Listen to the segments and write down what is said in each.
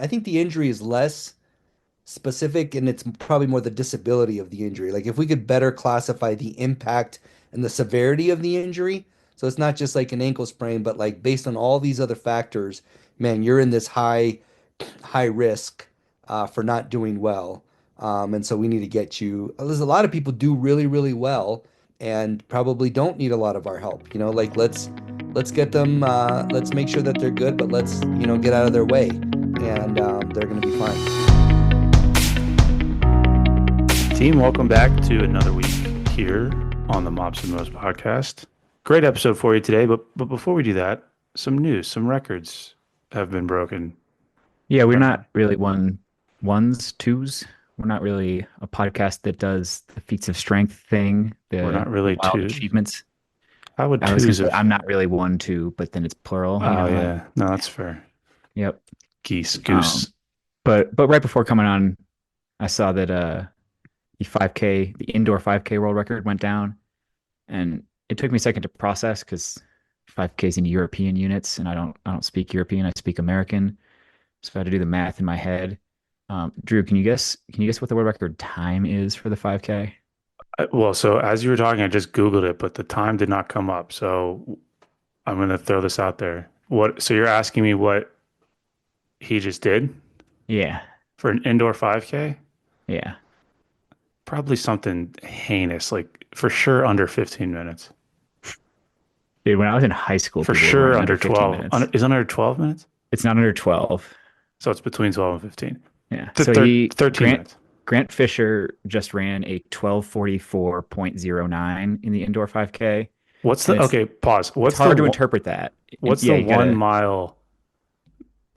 I think the injury is less specific and it's probably more the disability of the injury. Like if we could better classify the impact and the severity of the injury, so it's not just like an ankle sprain, but like based on all these other factors, man, you're in this high risk for not doing well. And so we need to get you. There's a lot of people do really, really well and probably don't need a lot of our help. Like let's get them. Let's make sure that they're good, but let's get out of their way, and they're going to be fine. Team, welcome back to another week here on the Mobs and Mo's podcast. Great episode for you today, but before we do that, some news, some records have been broken. Yeah, we're not really ones, twos. We're not really a podcast that does the feats of strength thing, We're not the really wild twos. achievements. I would I was gonna twos say if. I'm not really one, two, but then it's plural. Oh yeah, no, that's fair. Yep. Geese, Um, goose. but right before coming on, I saw that the 5K, the indoor 5K world record went down, and it took me a second to process because 5K is in European units, and I don't speak European. I speak American, so I had to do the math in my head. Drew, can you guess? Can you guess what the world record time is for the 5K? Well, so as you were talking, I just Googled it, but the time did not come up. So I'm gonna throw this out there. What? So you're asking me what he just did Yeah, for an indoor 5K? yeah. Probably something heinous, like for sure under 15 minutes. Dude, when I was in high school, For people were sure running under under 15 12. minutes. Is it under 12 minutes? It's not under 12. So it's between 12 and 15. Yeah. To So he 13 Grant minutes. Grant Fisher just ran a 12:44.09 in the indoor 5K, What's and the okay, pause. it's hard to interpret that. And What's yeah, the you one gotta mile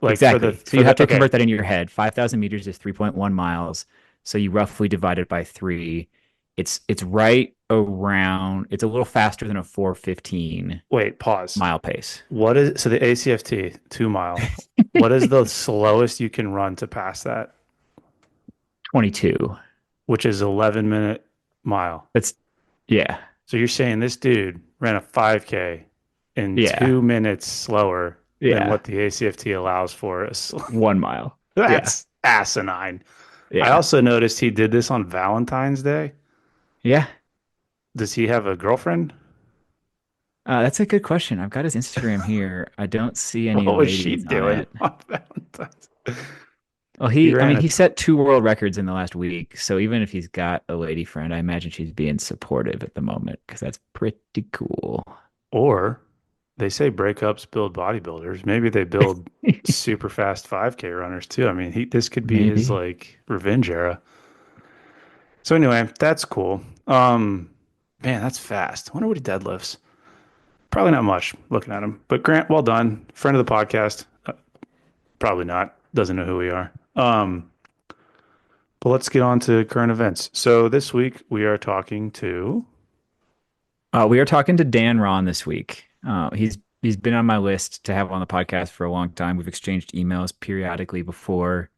like exactly. So for you have the to okay. convert that in your head. 5,000 meters is 3.1 miles. So you roughly divide it by three. It's right around. It's a little faster than a 4:15 Wait, pause. mile pace. What is so the ACFT 2 mile? What is the slowest you can run to pass that, 22. which is 11-minute mile? That's yeah, So you're saying this dude ran a 5K in yeah, 2 minutes slower than yeah. what the ACFT allows for us. 1 mile. Yeah, That's asinine. I yeah, also noticed he did this on Valentine's Day. yeah. Does he have a girlfriend? That's a good question. I've got his Instagram here. I don't see any What was she ladies on doing it. on Valentine's? Well, He I ran mean, a, he set two world records in the last week. So even if he's got a lady friend, I imagine she's being supportive at the moment because that's pretty cool. or they say breakups build bodybuilders. Maybe they build super fast 5K runners too. I mean, this could be his Maybe. like revenge era. So anyway, that's cool. Man, that's fast. I wonder what he deadlifts. Probably not much looking at him. But Grant, well done. Friend of the podcast. Probably not. Doesn't know who we are. But let's get on to current events. So this week we are talking to. We are talking to Dan Rhon this week. He's been on my list to have on the podcast for a long time. We've exchanged emails periodically before,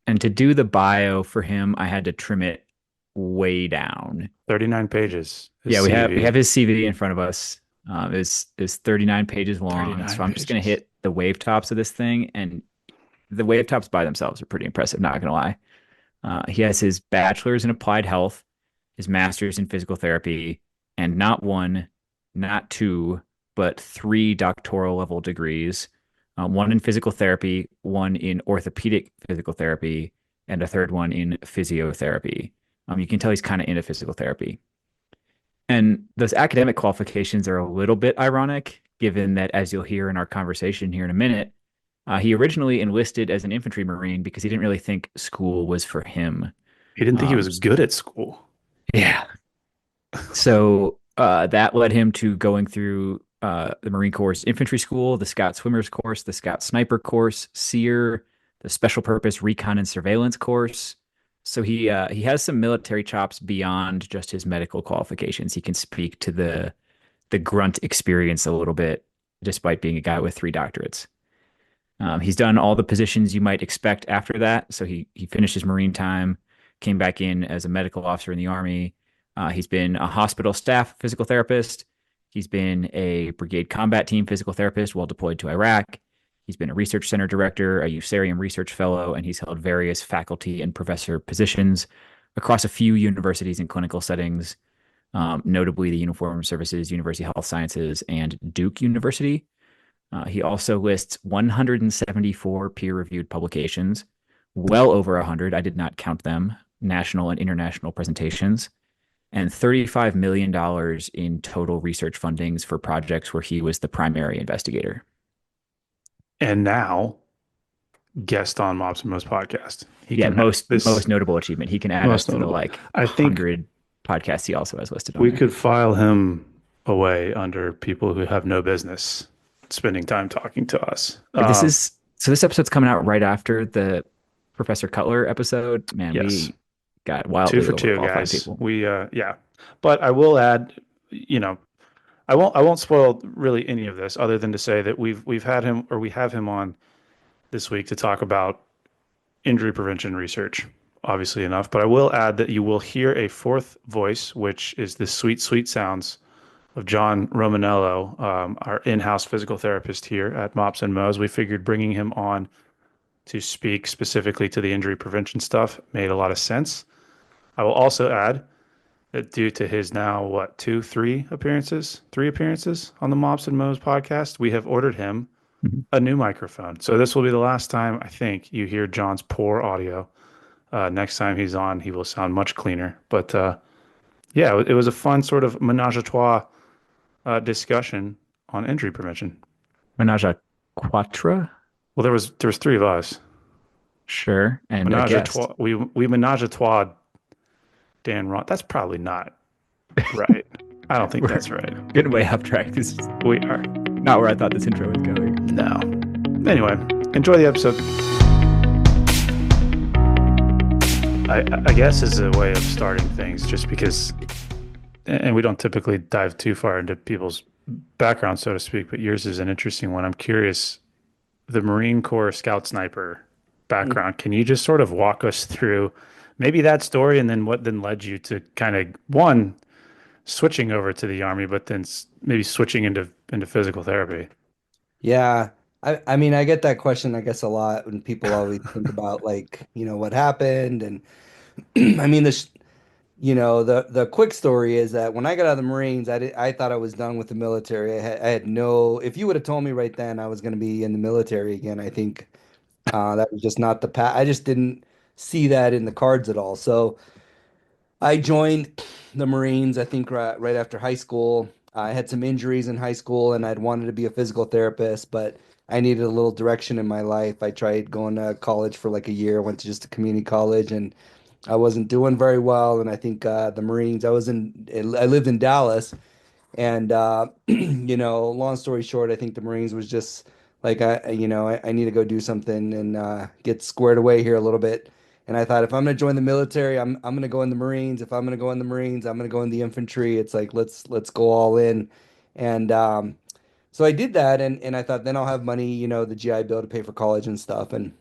and to do the bio for him, I had to trim it way down. 39 pages. His Yeah, we have CV. his CV in front of us. Is 39 pages long. 39 So I'm just gonna pages. hit the wave tops of this thing, and the wave tops by themselves are pretty impressive. Not gonna lie. He has his bachelor's in applied health, his master's in physical therapy, and not one, not two, but three doctoral level degrees. One in physical therapy, one in orthopedic physical therapy, and a third one in physiotherapy. You can tell he's kind of into physical therapy. And those academic qualifications are a little bit ironic, given that, as you'll hear in our conversation here in a minute, he originally enlisted as an infantry marine because he didn't really think school was for him. He didn't think he Um, was good at school. yeah. So that led him to going through the Marine Corps infantry school, the Scout swimmers course, the Scout sniper course, SERE, the special purpose recon and surveillance course. So he has some military chops beyond just his medical qualifications. He can speak to the grunt experience a little bit, despite being a guy with three doctorates. He's done all the positions you might expect after that. So he finished his Marine time, came back in as a medical officer in the Army. He's been a hospital staff physical therapist. He's been a brigade combat team physical therapist while deployed to Iraq. He's been a research center director, a Usarium research fellow, and he's held various faculty and professor positions across a few universities and clinical settings, notably the Uniformed Services University Health Sciences and Duke University. He also lists 174 peer-reviewed publications, well over 100, I did not count them, national and international presentations, and $35 million in total research fundings for projects where he was the primary investigator. And now guest on Mops and Mo's podcast. He Yeah, can have most this notable achievement. He can add us most to the notable. like I think 100 podcasts he also has listed on we there. could file him away under people who have no business spending time talking to us. This episode's coming out right after the Professor Cutler episode. Man, Yes, we got two wildly for two, overqualified guys. people. We yeah, but I will add, you know, I won't spoil really any of this other than to say that we've had him or we have him on this week to talk about injury prevention research, obviously enough. But I will add that you will hear a fourth voice, which is the sweet, sweet sounds of John Romanello, our in-house physical therapist here at Mops and Mo's. We figured bringing him on to speak specifically to the injury prevention stuff made a lot of sense. I will also add that due to his now, what, three appearances on the Mops and Mo's podcast, we have ordered him Mhm. a new microphone. So this will be the last time I think you hear John's poor audio. Next time he's on, he will sound much cleaner. But yeah, it was a fun sort of menage a trois discussion on injury prevention. Menage a Quatra? Well, there was three of us. Sure. And a Menage a guest. trois. We menage a trois. Dan Rhon. That's probably not right. I don't think We're that's right. getting way off track. This is We are. not where I thought this intro was going. No. Anyway, enjoy the episode. I guess is a way of starting things just because, and we don't typically dive too far into people's background, so to speak, but yours is an interesting one. I'm curious, the Marine Corps Scout Sniper background. Can you just sort of walk us through maybe that story and then what then led you to kind of one switching over to the Army, but then maybe switching into physical therapy? Yeah. I mean, I get that question, I guess, a lot when people always think about like, what happened. And I mean, the quick story is that when I got out of the Marines, I thought I was done with the military. I had no, if you would have told me right then I was going to be in the military again, I think that was just not the path. I just didn't see that in the cards at all. So I joined the Marines, I think right after high school. I had some injuries in high school and I'd wanted to be a physical therapist, but I needed a little direction in my life. I tried going to college for like a year, went to just a community college, and I wasn't doing very well. And I think the Marines, I lived in Dallas, and long story short, I think the Marines was just like I need to go do something and get squared away here a little bit. And I thought if I'm gonna join the military, I'm gonna go in the Marines. If I'm gonna go in the Marines, I'm gonna go in the infantry. It's like let's go all in. And so I did that, and I thought then I'll have money, the GI Bill to pay for college and stuff. And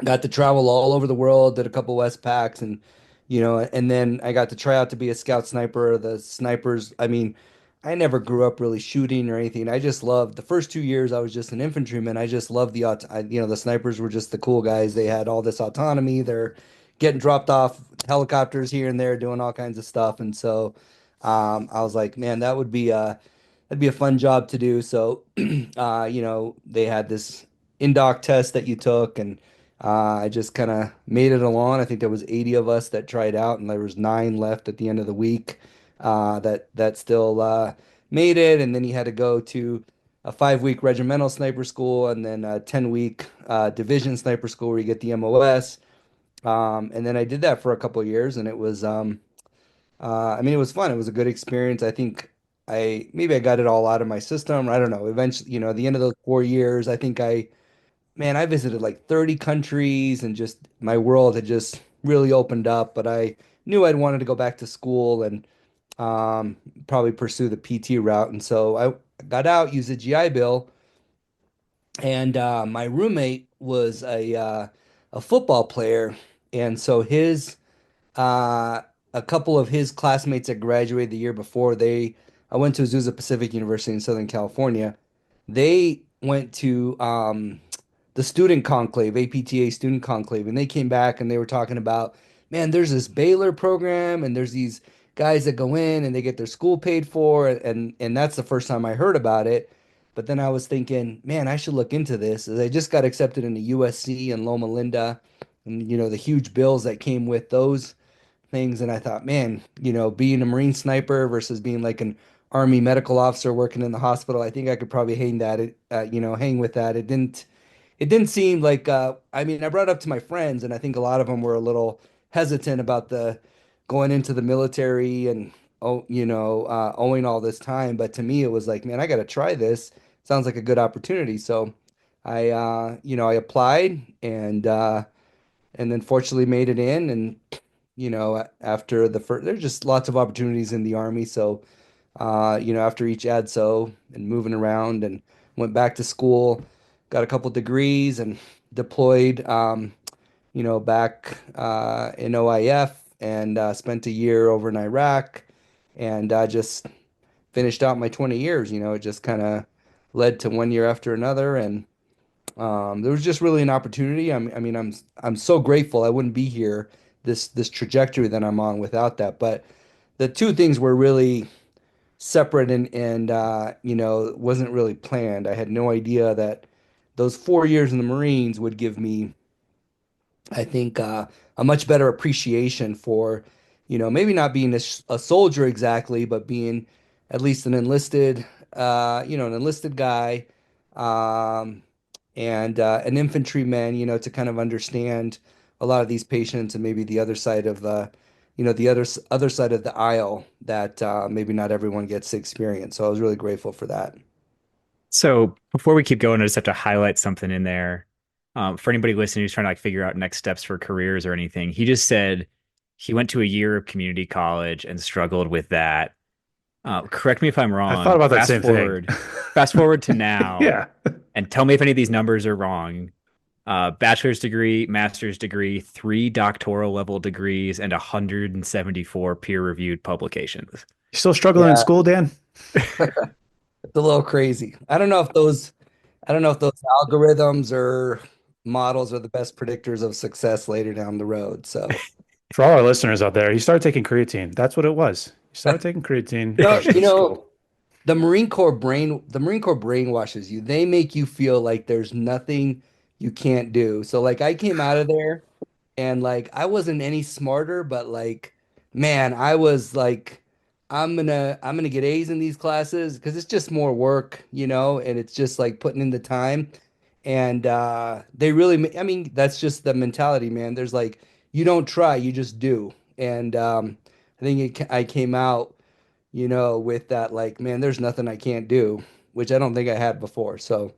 got to travel all over the world, did a couple West Packs, and then I got to try out to be a scout sniper. The snipers, I mean, I never grew up really shooting or anything. I just loved the first 2 years I was just an infantryman. I just loved the snipers were just the cool guys. They had all this autonomy. They're getting dropped off helicopters here and there, doing all kinds of stuff. And so I was like, man, that'd be a fun job to do. So, they had this in-doc test that you took, and I just kind of made it along. I think there was 80 of us that tried out, and there was 9 left at the end of the week that still made it. And then you had to go to a 5-week regimental sniper school, and then a 10-week division sniper school where you get the MOS. And then I did that for a couple of years, and it was I mean, it was fun. It was a good experience. I think maybe I got it all out of my system. I don't know. Eventually, at the end of those 4 years, I think I visited like 30 countries, and just my world had just really opened up. But I knew I'd wanted to go back to school and probably pursue the PT route. And so I got out, used the GI Bill, and my roommate was a football player, and so uh, a couple of his classmates that graduated the year before, I went to Azusa Pacific University in Southern California. They went to the student conclave, APTA student conclave, and they came back and they were talking about, man, there's this Baylor program and there's these guys that go in and they get their school paid for, and that's the first time I heard about it. But then I was thinking, man, I should look into this. As I just got accepted into USC and Loma Linda, and the huge bills that came with those things. And I thought, man, being a Marine sniper versus being like an Army medical officer working in the hospital, I think I could probably hang with that. It didn't seem like, I mean, I brought it up to my friends, and I think a lot of them were a little hesitant about the going into the military and, owing all this time. But to me, it was like, man, I got to try this. Sounds like a good opportunity. So I applied and then fortunately made it in. And after the first, there's just lots of opportunities in the Army. So, after each ADSO and moving around and went back to school, got a couple degrees and deployed, back in OIF and spent a year over in Iraq and just finished out my 20 years. It just kind of led to one year after another. And there was just really an opportunity. I mean, I'm so grateful. I wouldn't be here this trajectory that I'm on without that. But the two things were really separate and wasn't really planned. I had no idea that those 4 years in the Marines would give me, I think, a much better appreciation for, maybe not being a soldier exactly, but being at least an enlisted guy, um, and an infantryman, to kind of understand a lot of these patients and maybe the other side of the other side of the aisle that maybe not everyone gets to experience. So I was really grateful for that. So before we keep going, I just have to highlight something in there. For anybody listening who's trying to like figure out next steps for careers or anything, he just said he went to a year of community college and struggled with that. Correct me if I'm I thought wrong. about that same thing. Fast forward to now, Yeah. and tell me if any of these numbers are wrong. Bachelor's degree, master's degree, three doctoral level degrees, and 174 peer-reviewed publications. You still struggling in Yeah, school, Dan? it's a little crazy. I don't know if those algorithms or models are the best predictors of success later down the road. So, For all our listeners out there, you started taking creatine. That's what it was. You started taking creatine, you know, crushed you in know, school. the Marine Corps brainwashes you. They make you feel like there's nothing you can't do. So like I came out of there and like I wasn't any smarter, but like man, I was like I'm gonna get A's in these classes because it's just more work, and it's just like putting in the time. And they really, I mean, that's just the mentality, man. There's like you don't try, you just do. And I think I came out, with that like, man, there's nothing I can't do, which I don't think I had before. So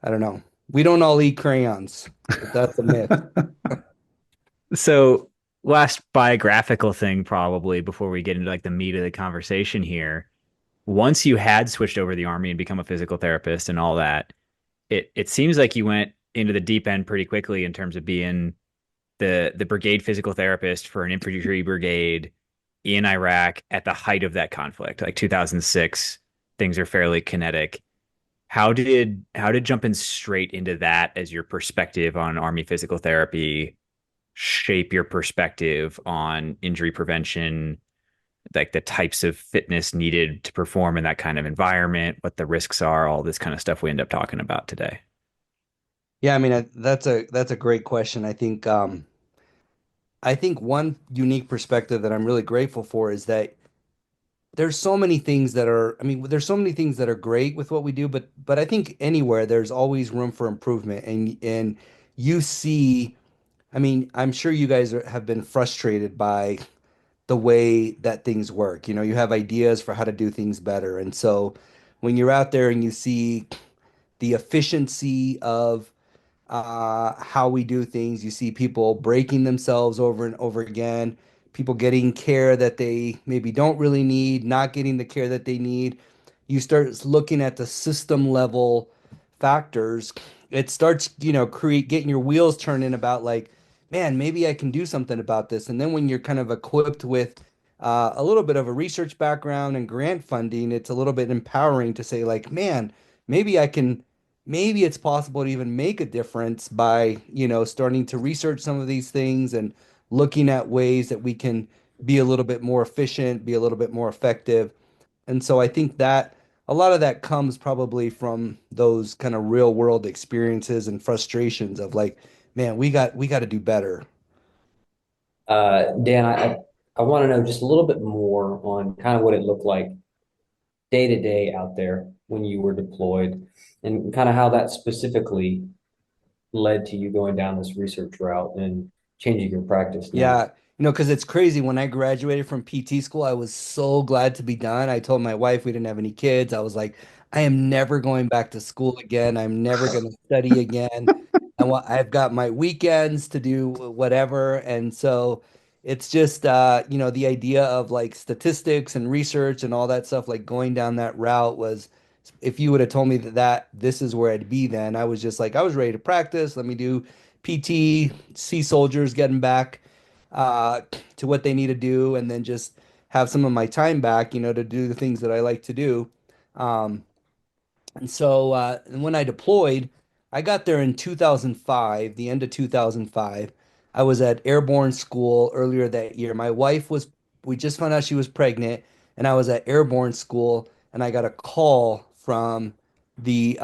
I don't know. We don't all eat crayons, but that's a myth. So, last biographical thing, probably before we get into like the meat of the conversation here. Once you had switched over the army and become a physical therapist and all that, it seems like you went into the deep end pretty quickly in terms of being the brigade physical therapist for an infantry brigade in Iraq at the height of that conflict, like 2006. Things are fairly kinetic. How did jumping straight into that as your perspective on army physical therapy shape your perspective on injury prevention, like the types of fitness needed to perform in that kind of environment, what the risks are, all this kind of stuff we end up talking about today? Yeah, I mean, that's a great question. I think one unique perspective that I'm really grateful for is that there's so many things that are, I mean, there's so many things that are great with what we do, but I think anywhere there's always room for improvement. And you see, I mean, I'm sure you guys have been frustrated by the way that things work. You have ideas for how to do things better. And so when you're out there and you see the efficiency of how we do things. You see people breaking themselves over and over again, people getting care that they maybe don't really need, not getting the care that they need. You start looking at the system level factors. It starts, create getting your wheels turning about like, man, maybe I can do something about this. And then when you're kind of equipped with a little bit of a research background and grant funding, it's a little bit empowering to say like, man, maybe I can maybe it's possible to even make a difference by, starting to research some of these things and looking at ways that we can be a little bit more efficient, be a little bit more effective. And so I think that a lot of that comes probably from those kind of real world experiences and frustrations of like, man, we got to do better. Dan, I want to know just a little bit more on kind of what it looked like day to day out there when you were deployed and kind of how that specifically led to you going down this research route and changing your practice now. Yeah, because it's crazy. When I graduated from PT school, I was so glad to be done. I told my wife we didn't have any kids. I was like, I am never going back to school again. I'm never going to study again. I've got my weekends to do whatever. And so it's just, the idea of like statistics and research and all that stuff, like going down that route was, if you would have told me that this is where I'd be then, I was just like, I was ready to practice. Let me do PT, see soldiers getting back uh, to what they need to do, and then just have some of my time back, to do the things that I like to do. Um, and so and when I deployed, I got there in 2005, the end of 2005. I was at airborne school earlier that year. We just found out she was pregnant, and I was at airborne school, and I got a call from the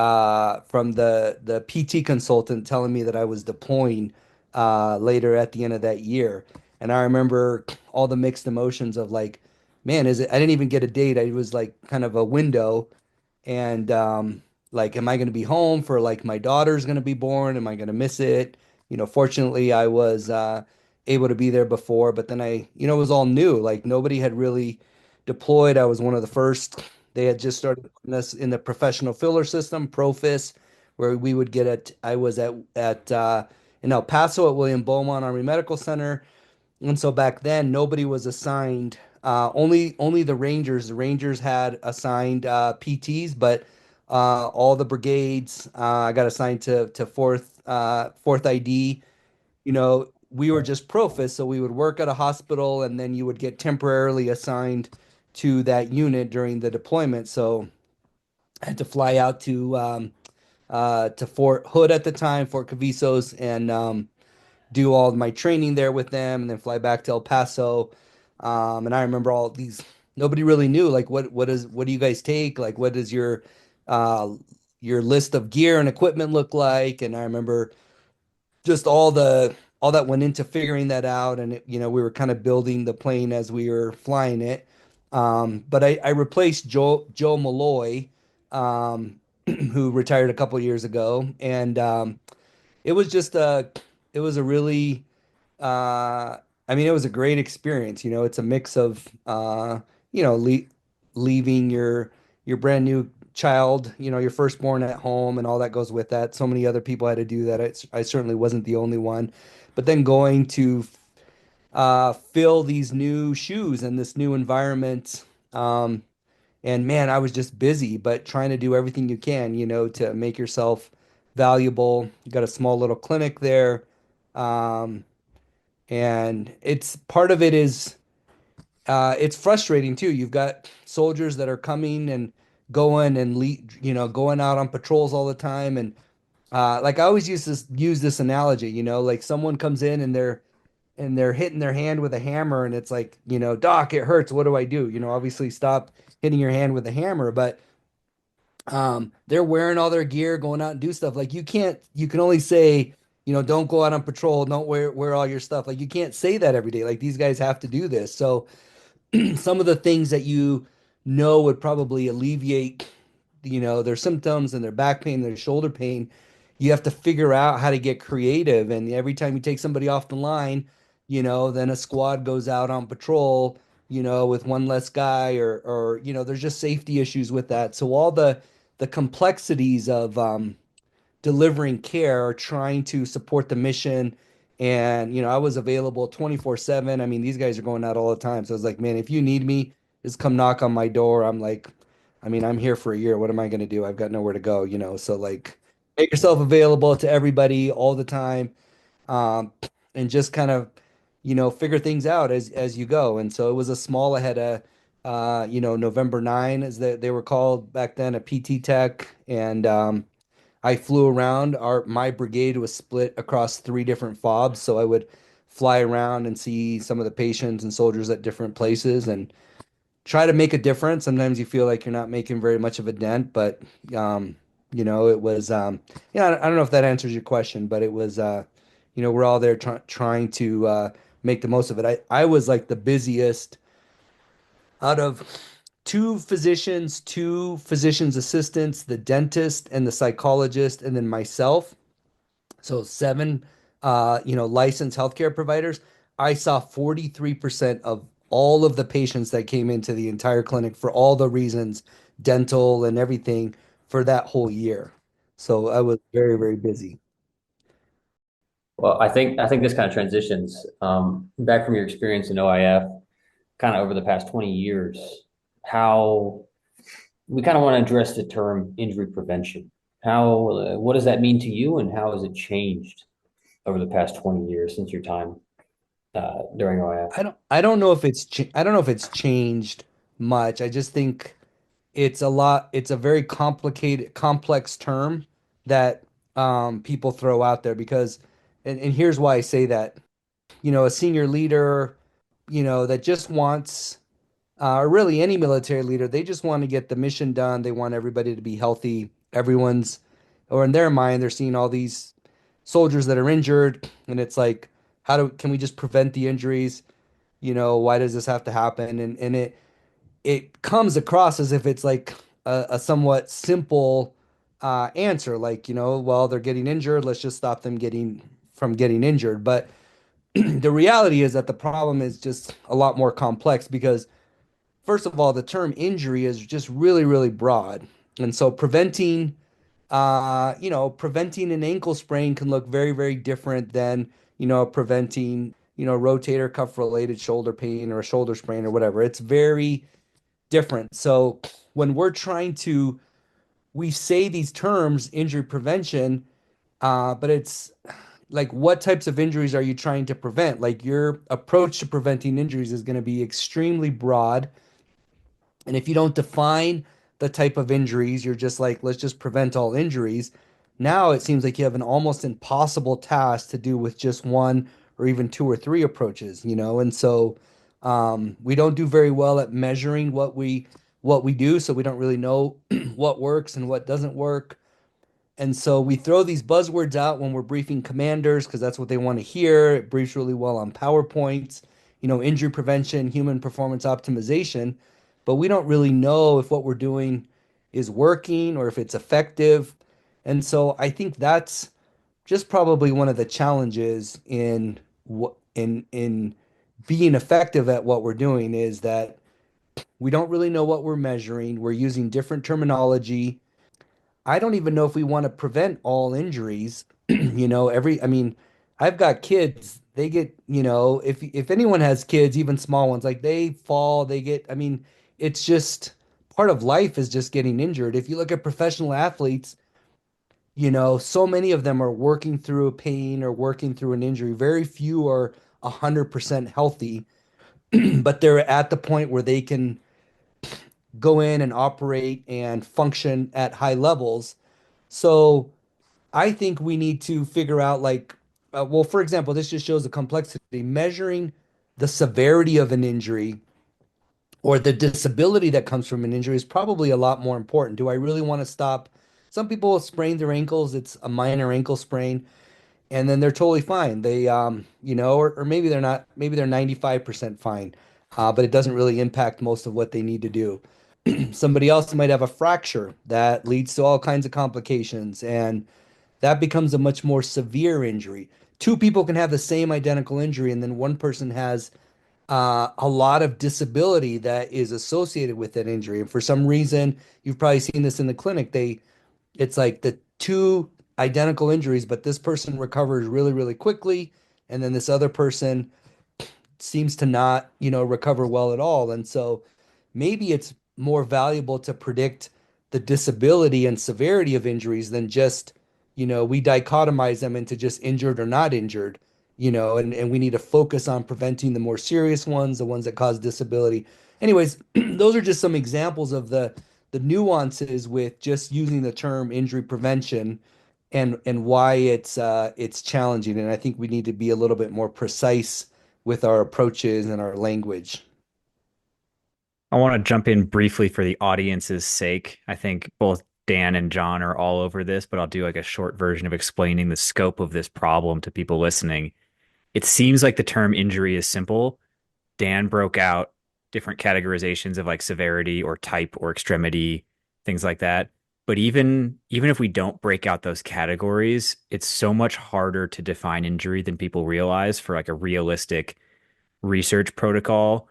PT consultant telling me that I was deploying later at the end of that year. And I remember all the mixed emotions of like, man, is it? I didn't even get a date. I was like kind of a window and like am I going to be home for like my daughter's going to be born, am I going to miss it? Fortunately I was able to be there before, but then it was all new, like nobody had really deployed. I was one of the first. They had just started putting us in the professional filler system, Profis, where we would get at I was at in El Paso at William Beaumont Army Medical Center. And so back then, nobody was assigned. Only the Rangers. The Rangers had assigned PTs, but all the brigades. I got assigned to fourth ID. We were just profis, so we would work at a hospital, and then you would get temporarily assigned to that unit during the deployment. So I had to fly out to Fort Hood at the time, Fort Cavazos, and do all my training there with them and then fly back to El Paso. And I remember all these, nobody really knew like what do you guys take? Like what does uh your list of gear and equipment look like? And I remember just all that went into figuring that out. And we were kind of building the plane as we were flying it. But I replaced Joe Malloy, who retired a couple years ago. And it was just it was a really uh, I mean, it was a great experience. It's a mix of you know, le leaving your brand new child, your firstborn at home and all that goes with that. So many other people had to do that. I certainly wasn't the only one. But then going to fill these new shoes in this new environment. And man, I was just busy, but trying to do everything you can, to make yourself valuable. You got a small little clinic there. Um, and it's part of it is it's frustrating too. You've got soldiers that are coming and going and going out on patrols all the time. And like I always use this analogy, like someone comes in and they're hitting their hand with a hammer and it's like, doc, it hurts. What do I do? Obviously stop hitting your hand with a hammer, but they're wearing all their gear, going out and do stuff. Like you can only say, don't go out on patrol, don't wear all your stuff. Like you can't say that every day. Like these guys have to do this. So some of the things that would probably alleviate, their symptoms and their back pain, their shoulder pain, you have to figure out how to get creative. And every time you take somebody off the line, then a squad goes out on patrol, with one less guy or there's just safety issues with that. So all the complexities of delivering care or trying to support the mission. And, I was available 24/7. I mean, these guys are going out all the time. So I was like, man, if you need me, just come knock on my door. I'm like, I mean, I'm here for a year. What am I going to do? I've got nowhere to go, So like make yourself available to everybody all the time. Um, and just kind of, figure things out as you go. And so it was a small ahead of November 9, as they were called back then, a PT Tech. And I flew around. My brigade was split across three different FOBs, so I would fly around and see some of the patients and soldiers at different places and try to make a difference. Sometimes you feel like you're not making very much of a dent, but um, it was yeah, I don't know if that answers your question, but it was we're all there trying to make the most of it. I was like the busiest out of two physicians assistants, the dentist and the psychologist, and then myself. So seven, licensed healthcare providers. I saw 43% of all of the patients that came into the entire clinic for all the reasons, dental and everything, for that whole year. So I was very, very busy. Well, I think this kind of transitions back from your experience in OIF, kind of over the past 20 years, how we kind of want to address the term injury prevention. What does that mean to you, and how has it changed over the past 20 years since your time during OIF? I don't know if I don't know if it's changed much. I just think it's a very complex term that people throw out there because and here's why I say that. A senior leader, that just wants or really any military leader, they just want to get the mission done. They want everybody to be healthy. Or in their mind, they're seeing all these soldiers that are injured, and it's like, can we just prevent the injuries? Why does this have to happen? And it comes across as if it's like a somewhat simple answer, like, well, they're getting injured, let's just stop them getting from getting injured. But the reality is that the problem is just a lot more complex because first of all, the term injury is just really, really broad. And so preventing an ankle sprain can look very, very different than, preventing, rotator cuff related shoulder pain or a shoulder sprain or whatever. It's very different. So when we say these terms, injury prevention, but it's like, what types of injuries are you trying to prevent? Like, your approach to preventing injuries is going to be extremely broad. And if you don't define the type of injuries, you're just like, let's just prevent all injuries. Now it seems like you have an almost impossible task to do with just one or even two or three approaches, And so we don't do very well at measuring what we do, so we don't really know what works and what doesn't work. And so we throw these buzzwords out when we're briefing commanders because that's what they want to hear. It briefs really well on PowerPoints, injury prevention, human performance optimization, but we don't really know if what we're doing is working or if it's effective. And so I think that's just probably one of the challenges in being effective at what we're doing is that we don't really know what we're measuring. We're using different terminology. I don't even know if we want to prevent all injuries. I mean, I've got kids. They get, if anyone has kids, even small ones, like they fall, I mean, it's just part of life is just getting injured. If you look at professional athletes, so many of them are working through a pain or working through an injury. Very few are 100% healthy, but they're at the point where they can go in and operate and function at high levels. So I think we need to figure out like, well, for example, this just shows the complexity. Measuring the severity of an injury or the disability that comes from an injury is probably a lot more important. Do I really want to stop? Some people sprain their ankles. It's a minor ankle sprain, and then they're totally fine. Or maybe they're not, maybe they're 95% fine, but it doesn't really impact most of what they need to do. Somebody else might have a fracture that leads to all kinds of complications, and that becomes a much more severe injury. Two people can have the same identical injury, and then one person has a lot of disability that is associated with that injury. And for some reason, you've probably seen this in the clinic. It's like the two identical injuries, but this person recovers really, really quickly, and then this other person seems to not, recover well at all. And so maybe it's more valuable to predict the disability and severity of injuries than just, we dichotomize them into just injured or not injured, and we need to focus on preventing the more serious ones, the ones that cause disability. Anyways, those are just some examples of the nuances with just using the term injury prevention and why it's challenging. And I think we need to be a little bit more precise with our approaches and our language. I want to jump in briefly for the audience's sake. I think both Dan and John are all over this, but I'll do like a short version of explaining the scope of this problem to people listening. It seems like the term injury is simple. Dan broke out different categorizations of like severity or type or extremity, things like that. But even if we don't break out those categories, it's so much harder to define injury than people realize for like a realistic research protocol.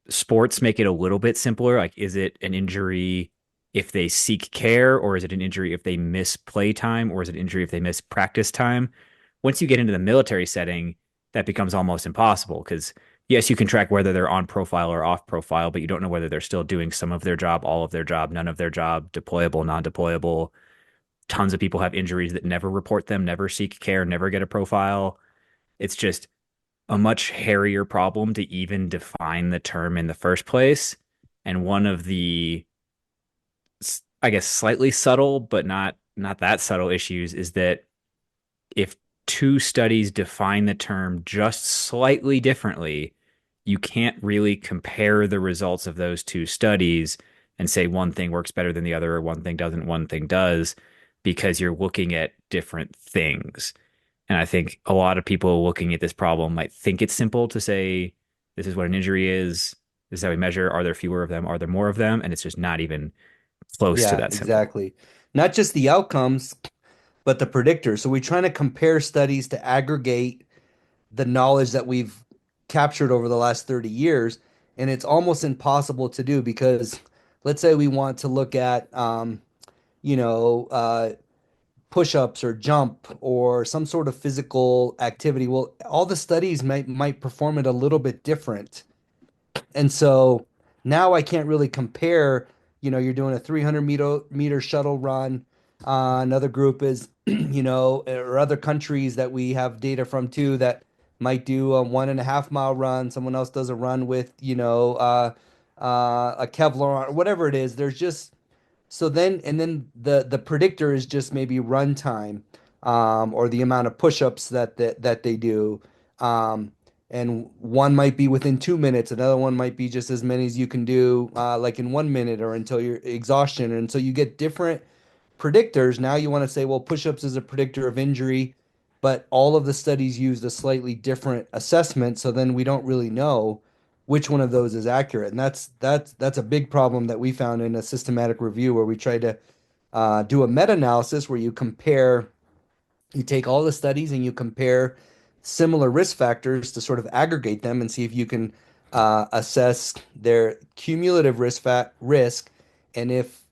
Sports make it a little bit simpler. Like, is it an injury if they seek care, or is it an injury if they miss play time, or is it an injury if they miss practice time? Once you get into the military setting, that becomes almost impossible because, yes, you can track whether they're on profile or off profile, but you don't know whether they're still doing some of their job, all of their job, none of their job, deployable, non deployable. Tons of people have injuries that never report them, never seek care, never get a profile. It's just a much hairier problem to even define the term in the first place. And one of the, I guess, slightly subtle, but not that subtle issues is that if two studies define the term just slightly differently, you can't really compare the results of those two studies and say one thing works better than the other, or one thing doesn't, one thing does, because you're looking at different things. And I think a lot of people looking at this problem might think it's simple to say, this is what an injury is. This is how we measure. Are there fewer of them? Are there more of them? And it's just not even close to Yeah, that simple. exactly. Not just the outcomes, but the predictors. So we're trying to compare studies to aggregate the knowledge that we've captured over the last 30 years. And it's almost impossible to do because let's say we want to look at, you know, push-ups or jump or some sort of physical activity. Well, all the studies might perform it a little bit different. And so now I can't really compare, you're doing a 300 meter shuttle run. Another group is, or other countries that we have data from too that might do a 1.5 mile run. Someone else does a run with, a Kevlar or whatever it is. There's just so then, and then the predictor is just maybe runtime, or the amount of push-ups that they do. Um, and one might be within 2 minutes, another one might be just as many as you can do, like in 1 minute or until you're exhaustion. And so you get different predictors. Now you want to say, well, push-ups is a predictor of injury, but all of the studies used a slightly different assessment. So then we don't really know which one of those is accurate. And that's a big problem that we found in a systematic review where we tried to do a meta-analysis where you take all the studies and you compare similar risk factors to sort of aggregate them and see if you can assess their cumulative risk and if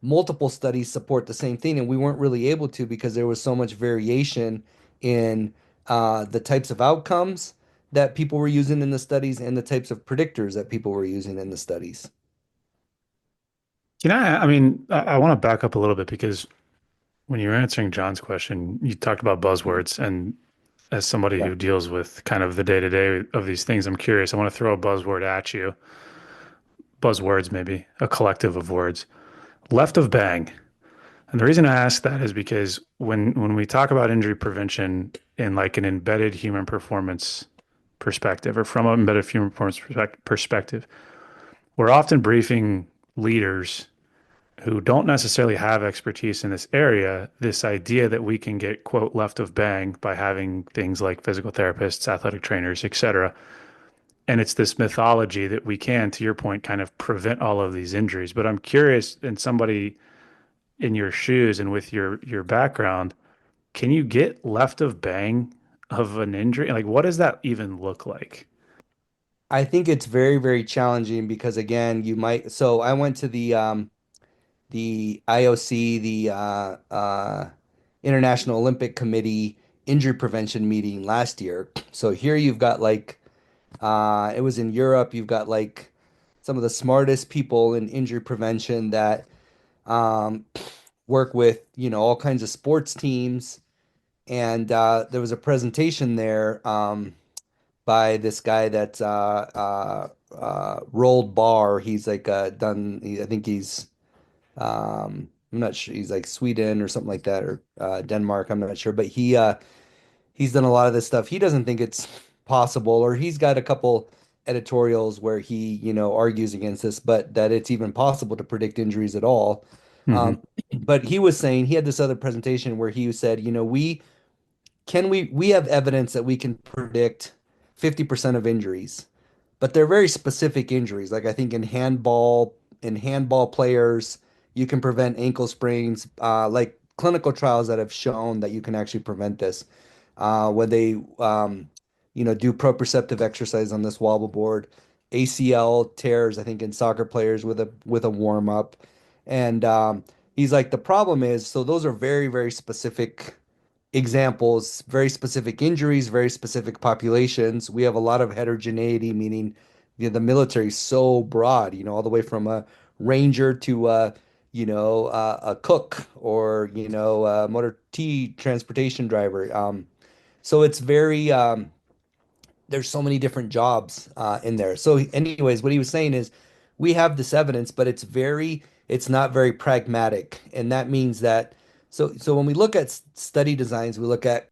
multiple studies support the same thing. And we weren't really able to because there was so much variation in the types of outcomes that people were using in the studies and the types of predictors that people were using in the studies. I mean, I want to back up a little bit because when you were answering John's question, you talked about buzzwords. And as somebody Yeah. who deals with kind of the day-to-day of these things, I'm curious. I want to throw a buzzword at you. Buzzwords, maybe a collective of words. Left of bang. And the reason I ask that is because when we talk about injury prevention in like an embedded human performance perspective, or from an embedded human performance perspective, we're often briefing leaders who don't necessarily have expertise in this area, this idea that we can get, quote, left of bang by having things like physical therapists, athletic trainers, et cetera. And it's this mythology that we can, to your point, kind of prevent all of these injuries. But I'm curious, in somebody in your shoes and with your background, can you get left of bang of an injury? Like, what does that even look like? I think it's very, very challenging because again, so I went to the IOC, the International Olympic Committee injury prevention meeting last year. So here you've got like it was in Europe, you've got like some of the smartest people in injury prevention that um, work with, all kinds of sports teams. And there was a presentation there by this guy that's rolled bar. He's like I think I'm not sure, he's like Sweden or something like that, or Denmark, I'm not sure, but he's done a lot of this stuff. He doesn't think it's possible, or he's got a couple editorials where he, argues against this, but that it's even possible to predict injuries at all. Hmm. Um, but he was saying he had this other presentation where he said, we have evidence that we can predict 50% of injuries, but they're very specific injuries. Like I think in handball players, you can prevent ankle sprains, like clinical trials that have shown that you can actually prevent this. When they do proprioceptive exercise on this wobble board, ACL tears, I think in soccer players with a warm up. And he's like, the problem is, so those are very, very specific examples, very specific injuries, very specific populations. We have a lot of heterogeneity, meaning the military is so broad, all the way from a ranger to a cook, or a motor T transportation driver. So it's very there's so many different jobs in there. So anyways, what he was saying is we have this evidence, but it's not very pragmatic. And that means that so when we look at study designs, we look at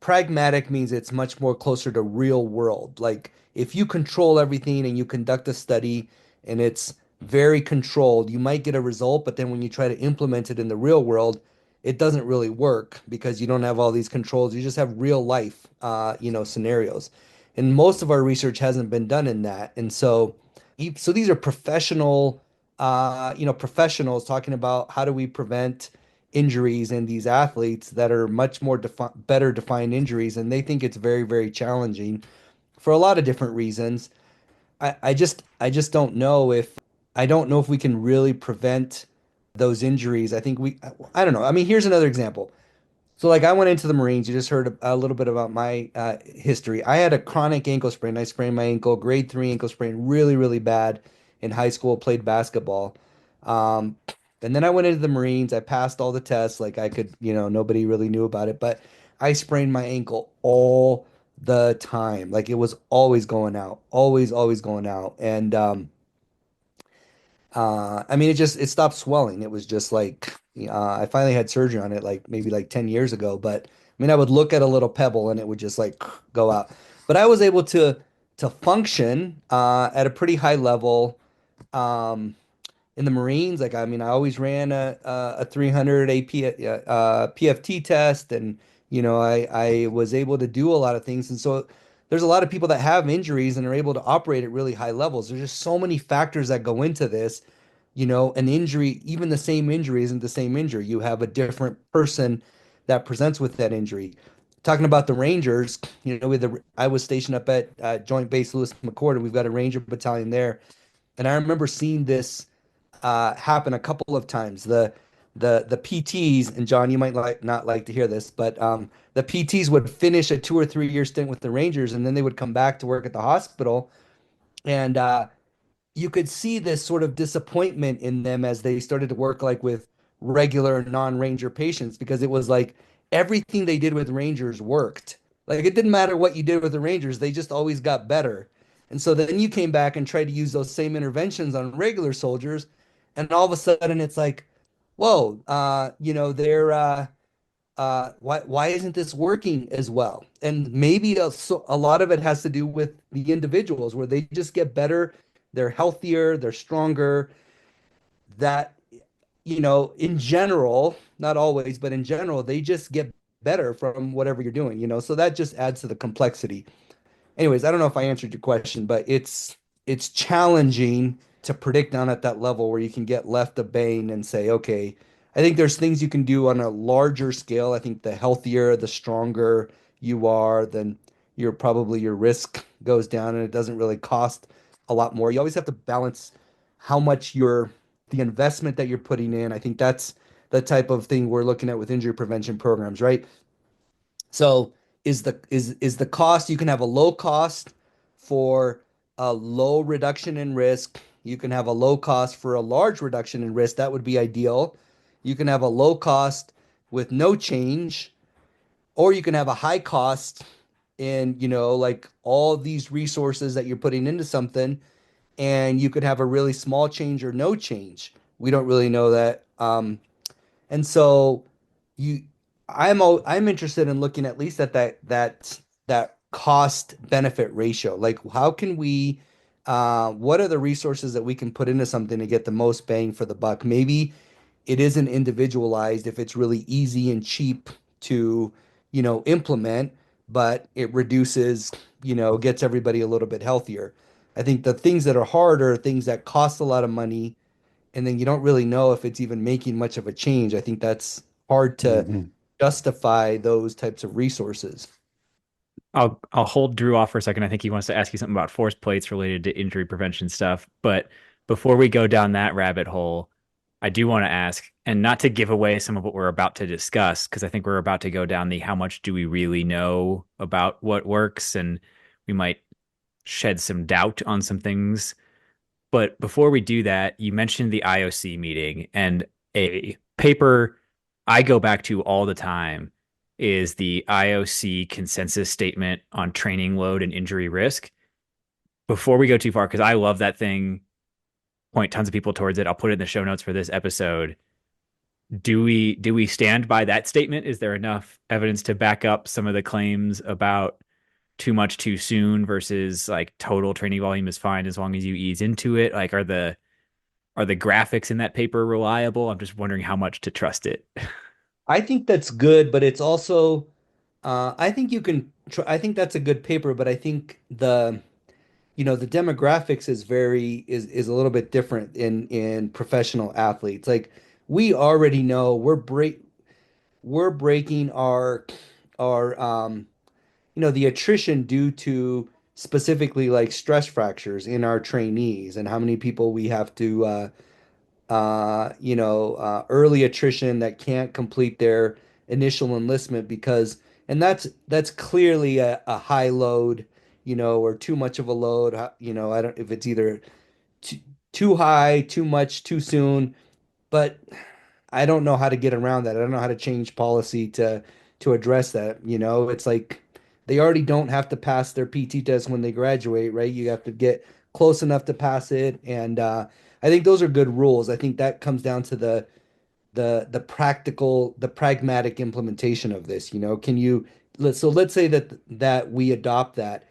pragmatic means it's much more closer to real world. Like if you control everything and you conduct a study and it's very controlled, you might get a result, but then when you try to implement it in the real world, it doesn't really work because you don't have all these controls. You just have real life, scenarios. And most of our research hasn't been done in that. And so these are professionals talking about how do we prevent injuries in these athletes that are much more better defined injuries, and they think it's very, very challenging for a lot of different reasons. I just don't know if we can really prevent those injuries. I don't know. I mean, here's another example. So like I went into the Marines. You just heard a little bit about my history. I had a chronic ankle sprain. I sprained my ankle, grade 3 ankle sprain, really, really bad in high school, played basketball. Um, and then I went into the Marines. I passed all the tests. Like I could, nobody really knew about it, but I sprained my ankle all the time. Like it was always going out, always, always going out. And I mean, it stopped swelling. It was just like I finally had surgery on it, like maybe like 10 years ago. But I mean, I would look at a little pebble and it would just like go out. But I was able to function at a pretty high level um, in the Marines. Like I mean, I always ran a 300 AP PFT test, and I was able to do a lot of things. And so there's a lot of people that have injuries and are able to operate at really high levels. There's just so many factors that go into this. An injury, even the same injury isn't the same injury. You have a different person that presents with that injury. Talking about the Rangers, I was stationed up at Joint Base Lewis McChord, and we've got a Ranger battalion there. And I remember seeing this happen a couple of times. The PTs, and John, you might not like to hear this, but the PTs would finish a 2 or 3 year stint with the Rangers, and then they would come back to work at the hospital, and you could see this sort of disappointment in them as they started to work like with regular non-Ranger patients, because it was like everything they did with Rangers worked. Like it didn't matter what you did with the Rangers, they just always got better. And so then you came back and tried to use those same interventions on regular soldiers, and all of a sudden it's like, whoa, they're why isn't this working as well? And maybe a lot of it has to do with the individuals where they just get better, they're healthier, they're stronger. That, in general, not always, but in general, they just get better from whatever you're doing. So that just adds to the complexity. Anyways, I don't know if I answered your question, but it's challenging to predict down at that level where you can get left a bane and say, okay, I think there's things you can do on a larger scale. I think the healthier, the stronger you are, then your risk goes down and it doesn't really cost a lot more. You always have to balance how much the investment that you're putting in. I think that's the type of thing we're looking at with injury prevention programs, right? So is the cost, you can have a low cost for a low reduction in risk. You can have a low cost for a large reduction in risk. That would be ideal. You can have a low cost with no change, or you can have a high cost in, like all these resources that you're putting into something, and you could have a really small change or no change. We don't really know that. And so you I'm interested in looking at least at that cost benefit ratio. Like how can we what are the resources that we can put into something to get the most bang for the buck? Maybe it isn't individualized if it's really easy and cheap to, implement, but it reduces, gets everybody a little bit healthier. I think the things that are hard are things that cost a lot of money, and then you don't really know if it's even making much of a change. I think that's hard to Mhm. justify those types of resources. I'll hold Drew off for a second. I think he wants to ask you something about force plates related to injury prevention stuff. But before we go down that rabbit hole, I do want to ask, and not to give away some of what we're about to discuss, because I think we're about to go down the how much do we really know about what works, and we might shed some doubt on some things. But before we do that, you mentioned the IOC meeting, and a paper I go back to all the time is the IOC consensus statement on training load and injury risk. Before we go too far, because I love that thing, point tons of people towards it. I'll put it in the show notes for this episode. Do we stand by that statement? Is there enough evidence to back up some of the claims about too much too soon versus like total training volume is fine as long as you ease into it? Like are the graphics in that paper reliable? I'm just wondering how much to trust it. I think that's good, but it's also, I think you can, I think that's a good paper, but I think the demographics is a little bit different in professional athletes. Like we already know we're breaking our the attrition due to specifically like stress fractures in our trainees and how many people we have to early attrition that can't complete their initial enlistment because, and that's clearly a high load, or too much of a load. I don't if it's either too, too high, too much, too soon, but I don't know how to get around that. I don't know how to change policy to address that. It's like they already don't have to pass their PT test when they graduate, right? You have to get close enough to pass it, and I think those are good rules. I think that comes down to the pragmatic implementation of this. Can you let's say that we adopt that,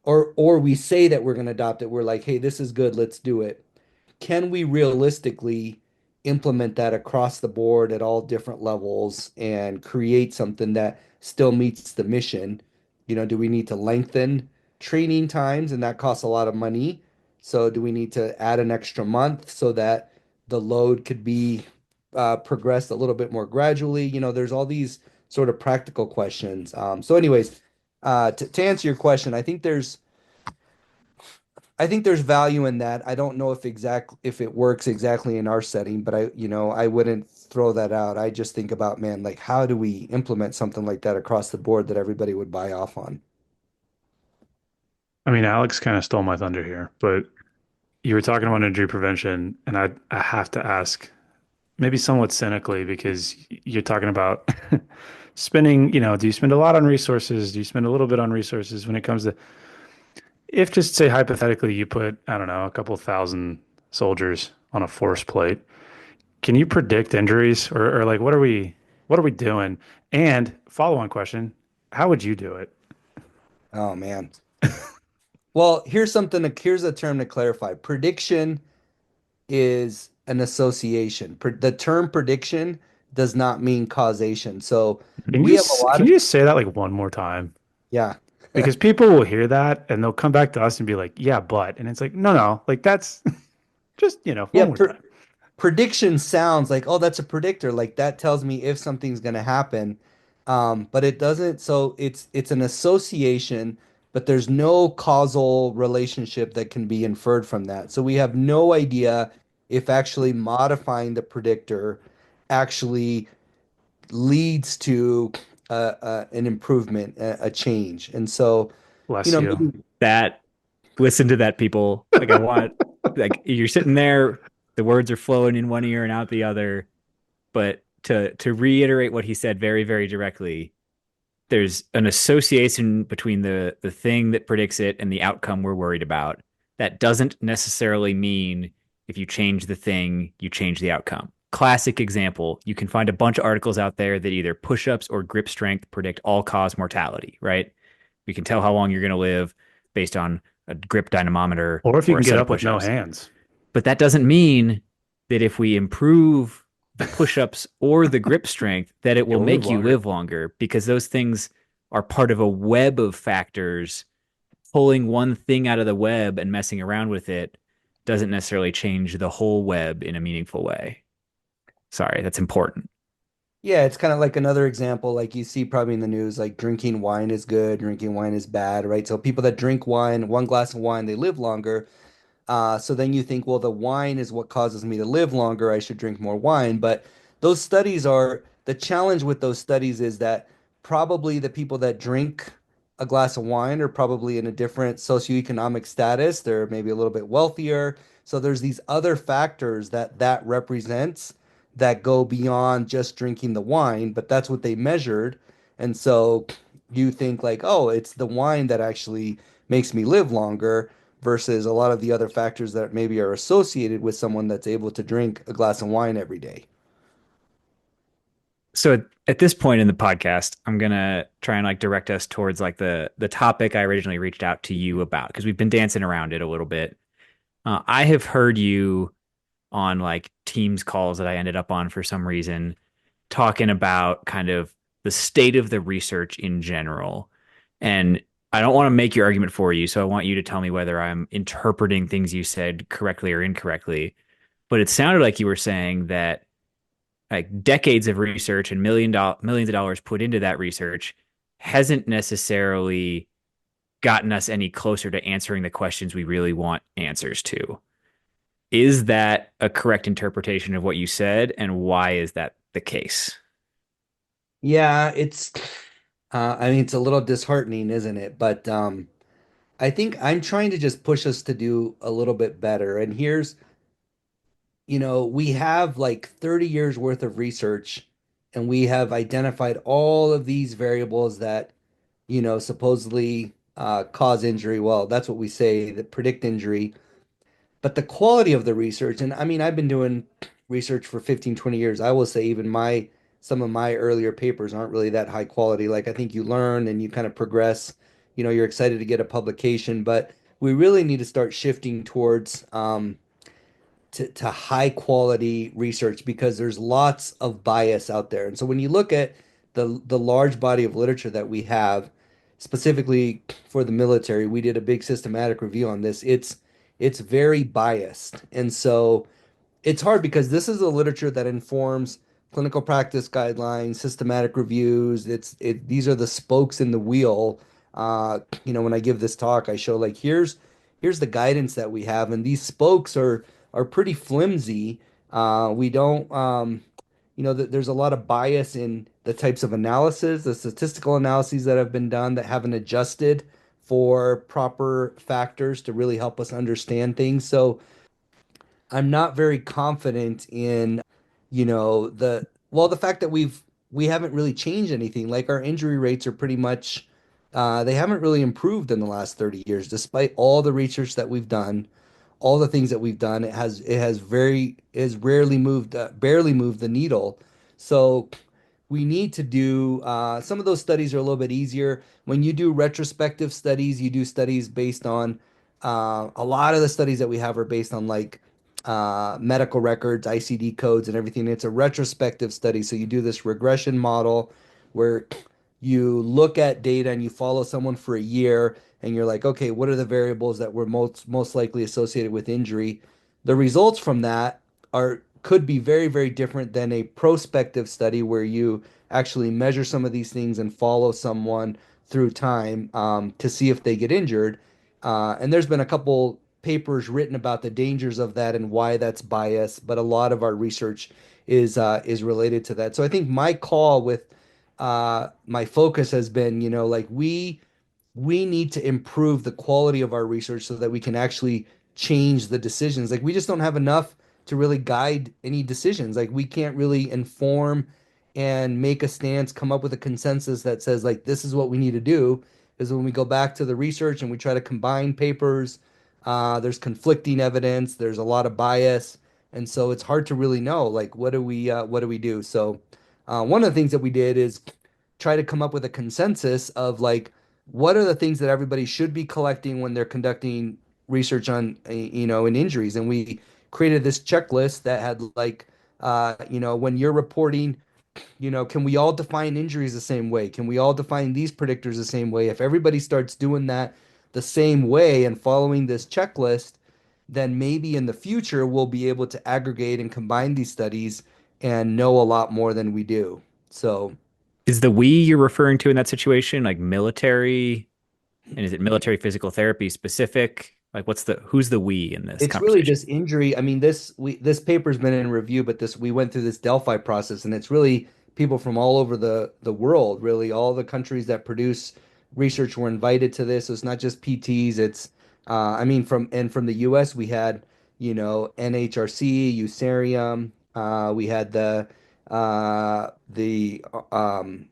or we say that we're going to adopt it. We're like, hey, this is good. Let's do it. Can we realistically implement that across the board at all different levels and create something that still meets the mission? Do we need to lengthen training times and that costs a lot of money? So do we need to add an extra month so that the load could be progressed a little bit more gradually? There's all these sort of practical questions. So anyways, to answer your question, I think there's value in that. I don't know if it works exactly in our setting, but I wouldn't throw that out. I just think about, man, like how do we implement something like that across the board that everybody would buy off on? I mean, Alex kind of stole my thunder here, but you were talking about injury prevention, and I have to ask, maybe somewhat cynically, because you're talking about spending, do you spend a lot on resources? Do you spend a little bit on resources when it comes to, if just say hypothetically you put, I don't know, a couple thousand soldiers on a force plate, can you predict injuries or like what are we doing? And follow-on question, how would you do it? Oh man. Well, here's a term to clarify. Prediction is an association. The term prediction does not mean causation. So Can you we have a just lot can of, you just say that like one more time? yeah. Because people will hear that and they'll come back to us and be like, yeah, but, and it's like, no, no, like that's just, one Yeah, more time. prediction sounds like, oh, that's a predictor. Like that tells me if something's going to happen. But it doesn't. So it's an association, but there's no causal relationship that can be inferred from that. So we have no idea if actually modifying the predictor actually leads to an improvement, a change. And so, Bless you. maybe, That listen to that, people. Like I want like you're sitting there, the words are flowing in one ear and out the other. But to reiterate what he said very, very directly, there's an association between the thing that predicts it and the outcome we're worried about. That doesn't necessarily mean if you change the thing, you change the outcome. Classic example, you can find a bunch of articles out there that either push-ups or grip strength predict all-cause mortality, right? We can tell how long you're going to live based on a grip dynamometer Or if you or a can get set of up with no push-ups. hands. But that doesn't mean that if we improve the push-ups or the grip strength, that it will You'll live make you longer. live longer because those things are part of a web of factors. Pulling one thing out of the web and messing around with it doesn't necessarily change the whole web in a meaningful way. Sorry, that's important. Yeah, it's kind of like another example, like you see probably in the news, like drinking wine is good, drinking wine is bad, right? So people that drink wine, one glass of wine, they live longer. So then you think, well, the wine is what causes me to live longer. I should drink more wine. But those studies are the challenge with those studies is that probably the people that drink a glass of wine are probably in a different socioeconomic status. They're maybe a little bit wealthier. So there's these other factors that represents that go beyond just drinking the wine, but that's what they measured. And so you think like, oh, it's the wine that actually makes me live longer versus a lot of the other factors that maybe are associated with someone that's able to drink a glass of wine every day. So at this point in the podcast, I'm gonna try and like direct us towards like the topic I originally reached out to you about because we've been dancing around it a little bit. I have heard you on like Teams calls that I ended up on for some reason, talking about kind of the state of the research in general. And I don't want to make your argument for you, so I want you to tell me whether I'm interpreting things you said correctly or incorrectly. But it sounded like you were saying that like decades of research and millions of dollars put into that research hasn't necessarily gotten us any closer to answering the questions we really want answers to. Is that a correct interpretation of what you said, and why is that the case? Yeah, I mean, it's a little disheartening, isn't it? But I think I'm trying to just push us to do a little bit better. And here's, we have like 30 years worth of research, and we have identified all of these variables that, supposedly cause injury. Well, that's what we say that predict injury. But the quality of the research, and I mean, I've been doing research for 15, 20 years. I will say even some of my earlier papers aren't really that high quality. Like I think you learn and you kind of progress, you're excited to get a publication, but we really need to start shifting towards to high quality research because there's lots of bias out there. And so when you look at the large body of literature that we have, specifically for the military, we did a big systematic review on this. It's very biased. And so it's hard because this is a literature that informs clinical practice guidelines, systematic reviews. These are the spokes in the wheel. When I give this talk, I show like here's the guidance that we have, and these spokes are pretty flimsy. We don't there's a lot of bias in the types of analysis, the statistical analyses that have been done that haven't adjusted for proper factors to really help us understand things. So I'm not very confident in, the fact that we haven't really changed anything. Like our injury rates are pretty much they haven't really improved in the last 30 years, despite all the research that we've done, all the things that we've done. It has rarely moved barely moved the needle. So we need to do some of those studies are a little bit easier. When you do retrospective studies, you do studies based on a lot of the studies that we have are based on like medical records, ICD codes, and everything. It's a retrospective study. So you do this regression model where you look at data and you follow someone for a year and you're like, okay, what are the variables that were most likely associated with injury? The results from that are could be very, very different than a prospective study where you actually measure some of these things and follow someone through time to see if they get injured. And there's been a couple papers written about the dangers of that and why that's biased, but a lot of our research is related to that. So I think my call with my focus has been, like we need to improve the quality of our research so that we can actually change the decisions. Like we just don't have enough to really guide any decisions. Like we can't really inform and make a stance, come up with a consensus that says like this is what we need to do. Because when we go back to the research and we try to combine papers, There's conflicting evidence. There's a lot of bias, and so it's hard to really know like what do we do? So one of the things that we did is try to come up with a consensus of like what are the things that everybody should be collecting when they're conducting research on in injuries, and we created this checklist that had like when you're reporting, can we all define injuries the same way? Can we all define these predictors the same way? If everybody starts doing that the same way and following this checklist, then maybe in the future we'll be able to aggregate and combine these studies and know a lot more than we do. So Is the we you're referring to in that situation like military? And is it military physical therapy specific? Like who's the we in this it's really conversation? just injury. I mean, this paper's been in review, but this we went through this Delphi process, and it's really people from all over the world. Really, all the countries that produce research were invited to this. So it's not just PTs. It's I mean, from the U.S. we had NHRC, Usarium. We had the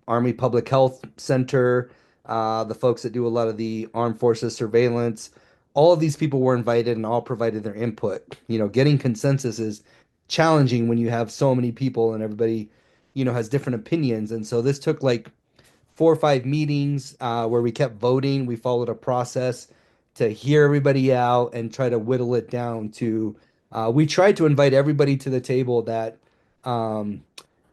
Army Public Health Center. The folks that do a lot of the armed forces surveillance, all of these people were invited and all provided their input. Getting consensus is challenging when you have so many people and everybody, has different opinions. And so this took like 4 or 5 meetings where we kept voting. We followed a process to hear everybody out and try to whittle it down to. We tried to invite everybody to the table um,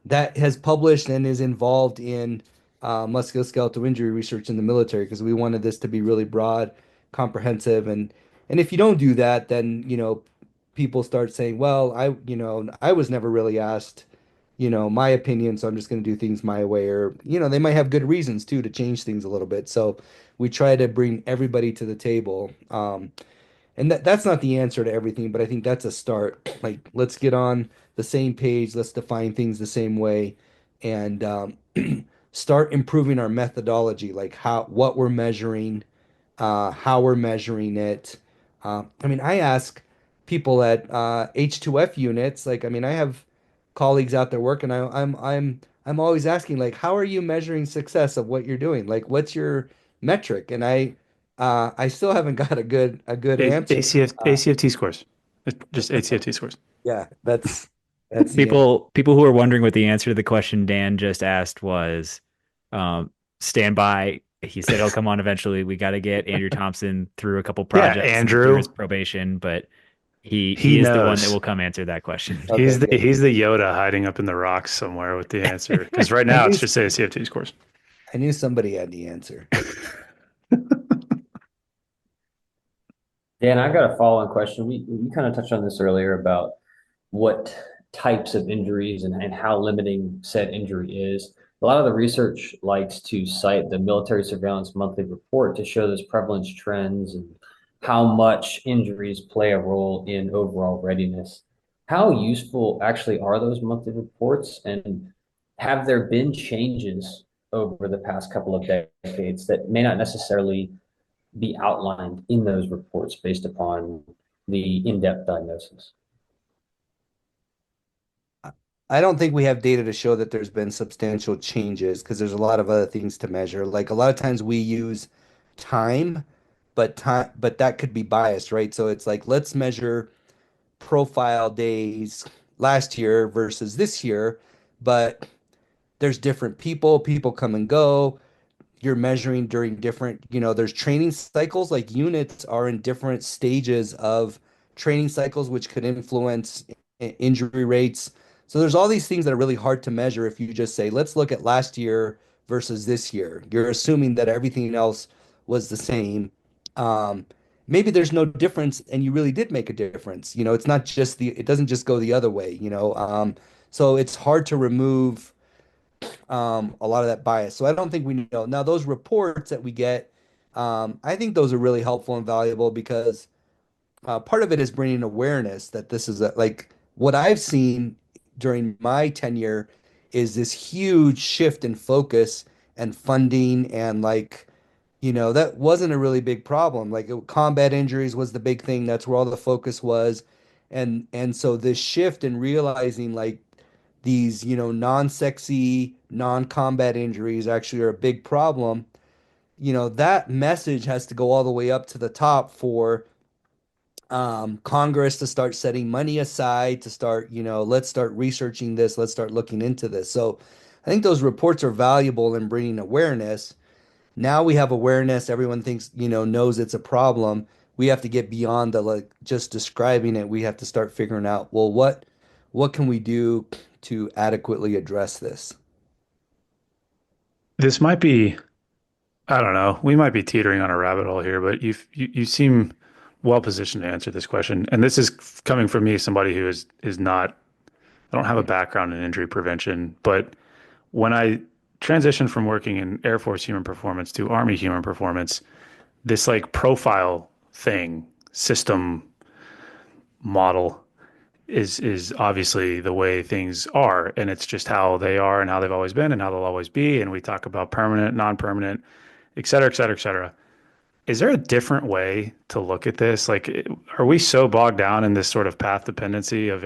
that has published and is involved in musculoskeletal injury research in the military because we wanted this to be really broad, comprehensive, and if you don't do that, then people start saying, well, I was never really asked, my opinion, so I'm just going to do things my way, or they might have good reasons too to change things a little bit. So we try to bring everybody to the table. And that's not the answer to everything, but I think that's a start. Like, let's get on the same page, let's define things the same way, and start improving our methodology, like what we're measuring, how we're measuring it. I mean, I ask people at H2F units, like, I mean, I have colleagues out there working. I'm always asking, like, how are you measuring success of what you're doing? Like, what's your metric? And I still haven't got a good answer. ACFT scores. Just ACFT scores. Yeah, that's the answer. People who are wondering what the answer to the question Dan just asked was, stand by. He said he'll come on eventually. We got to get Andrew Thompson through a couple Yeah, projects and through his Andrew, probation, but he he is the one that knows. will come answer that question. Okay, good. He's the Yoda hiding up in the rocks somewhere with the answer. Because right I now knew it's just ACFT scores. I knew somebody had the answer. Dan, I got a follow-on question. We kind of touched on this earlier about what types of injuries and how limiting said injury is. A lot of the research likes to cite the military surveillance monthly report to show those prevalence trends and how much injuries play a role in overall readiness. How useful actually are those monthly reports, and have there been changes over the past couple of decades that may not necessarily be outlined in those reports based upon the in-depth diagnosis? I don't think we have data to show that there's been substantial changes because there's a lot of other things to measure. Like a lot of times we use time, but that could be biased, right? So it's like let's measure profile days last year versus this year, but there's different people come and go. You're measuring during different, there's training cycles, like units are in different stages of training cycles, which could influence injury rates. So there's all these things that are really hard to measure if you just say, let's look at last year versus this year. You're assuming that everything else was the same. Um, Maybe there's no difference and you really did make a difference. It's not just it doesn't just go the other way. So it's hard to remove a lot of that bias. So I don't think we know. Now, those reports that we get, I think those are really helpful and valuable because part of it is bringing awareness that this is like what I've seen during my tenure is this huge shift in focus and funding and like, that wasn't a really big problem. Like combat injuries was the big thing. That's where all the focus was. And so this shift in realizing like these, non-sexy, non-combat injuries actually are a big problem. That message has to go all the way up to the top for Congress to start setting money aside to start, let's start researching this, let's start looking into this. So I think those reports are valuable in bringing awareness. Now we have awareness, everyone thinks, knows it's a problem. We have to get beyond the like just describing it. We have to start figuring out, well, what can we do to adequately address this? This might be, I don't know, we might be teetering on a rabbit hole here, but you seem well positioned to answer this question. And this is coming from me, somebody who is not, I don't have a background in injury prevention, but when I transitioned from working in Air Force human performance to Army human performance, this like profile thing, system model is obviously the way things are, and it's just how they are and how they've always been and how they'll always be. And we talk about permanent, non-permanent, et cetera, et cetera, et cetera. Is there a different way to look at this? Like, are we so bogged down in this sort of path dependency of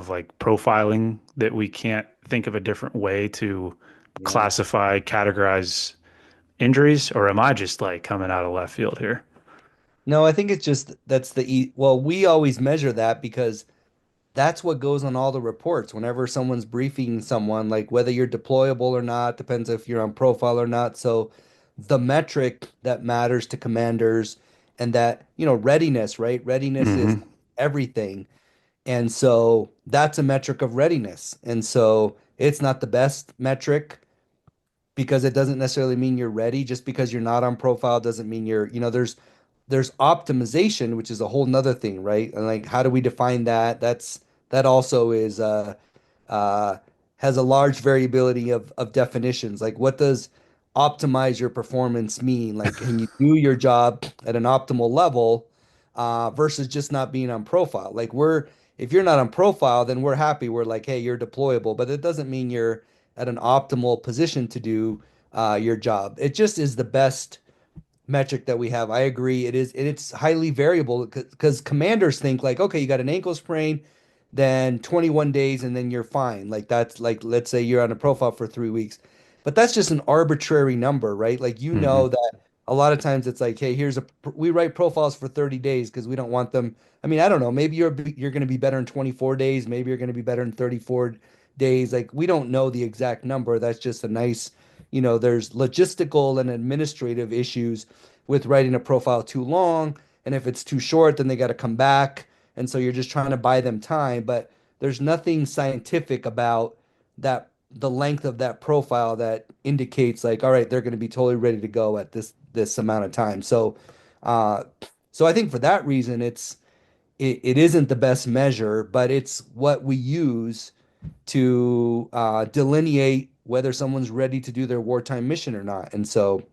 like profiling that we can't think of a different way to Yeah. classify, categorize injuries, or am I just like coming out of left field here? No, I think it's just that's well, we always measure that because that's what goes on all the reports. Whenever someone's briefing someone, like whether you're deployable or not, depends if you're on profile or not. So the metric that matters to commanders and that, readiness, right? Readiness is Hmm. everything. And so that's a metric of readiness. And so it's not the best metric because it doesn't necessarily mean you're ready. Just because you're not on profile doesn't mean there's optimization, which is a whole nother thing, right? And like, how do we define that? That also is uh, has a large variability of definitions. Like, what does optimize your performance mean? Like, can you do your job at an optimal level versus just not being on profile? Like, if you're not on profile, then we're happy. We're like, hey, you're deployable, but it doesn't mean you're at an optimal position to do your job. It just is the best metric that we have. I agree. It is, and it's highly variable because commanders think like, okay, you got an ankle sprain, then 21 days, and then you're fine. Like that's like, let's say you're on a profile for 3 weeks, but that's just an arbitrary number, right? Like Hmm. that a lot of times it's like, hey, we write profiles for 30 days because we don't want them. I mean, I don't know. Maybe you're going to be better in 24 days. Maybe you're going to be better in 34 days. Like we don't know the exact number. That's just a nice, there's logistical and administrative issues with writing a profile too long. And if it's too short, then they got to come back. And so you're just trying to buy them time. But there's nothing scientific about the length of that profile that indicates like, all right, they're going to be totally ready to go at this amount of time. Uh, so I think for that reason, it isn't the best measure, but it's what we use to delineate whether someone's ready to do their wartime mission or not. And so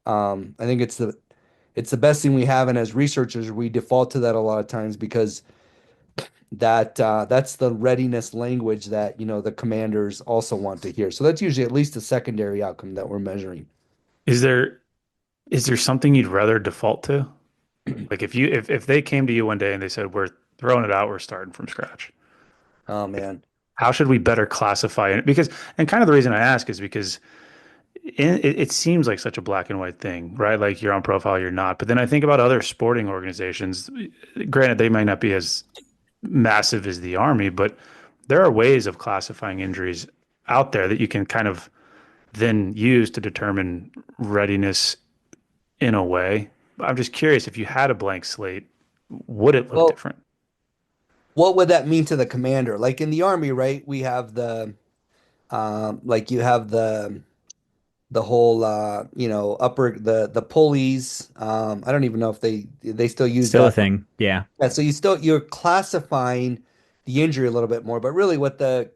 I think it's the best thing we have. And as researchers, we default to that a lot of times because that's the readiness language that the commanders also want to hear. So that's usually at least a secondary outcome that we're measuring. Is there something you'd rather default to? Like if they came to you one day and they said, "We're throwing it out, we're starting from scratch." Oh man. How should we better classify it? Because, and kind of the reason I ask is because it seems like such a black and white thing, right? Like you're on profile, you're not. But then I think about other sporting organizations. Granted, they might not be as massive as the Army, but there are ways of classifying injuries out there that you can kind of then use to determine readiness in a way. I'm just curious if you had a blank slate, would it look Well, different? what would that mean to the commander? Like in the Army, right? We have like you have the whole upper the pulleys. I don't even know if they still use Still a that. thing. Yeah. Yeah, so you're classifying the injury a little bit more, but really what the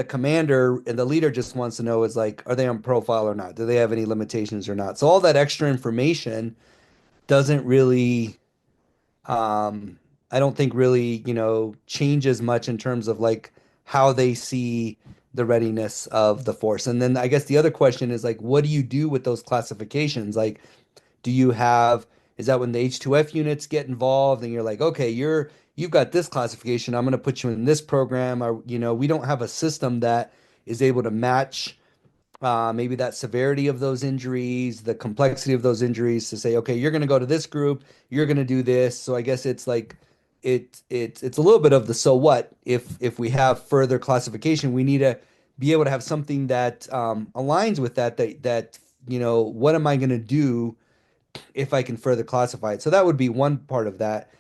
commander and the leader just wants to know is like, are they on profile or not? Do they have any limitations or not? So all that extra information doesn't really, um, I don't think really, changes much in terms of like how they see the readiness of the force. And then I guess the other question is like, what do you do with those classifications? Like, do you have, is that when the H2F units get involved and you're like, okay, you've got this classification, I'm going to put you in this program, or we don't have a system that is able to match maybe that severity of those injuries, the complexity of those injuries to say, okay, you're going to go to this group, you're going to do this. So I guess it's like it's a little bit of the so what. If we have further classification, we need to be able to have something that aligns with that what am I going to do if I can further classify it? So that would be one part of that.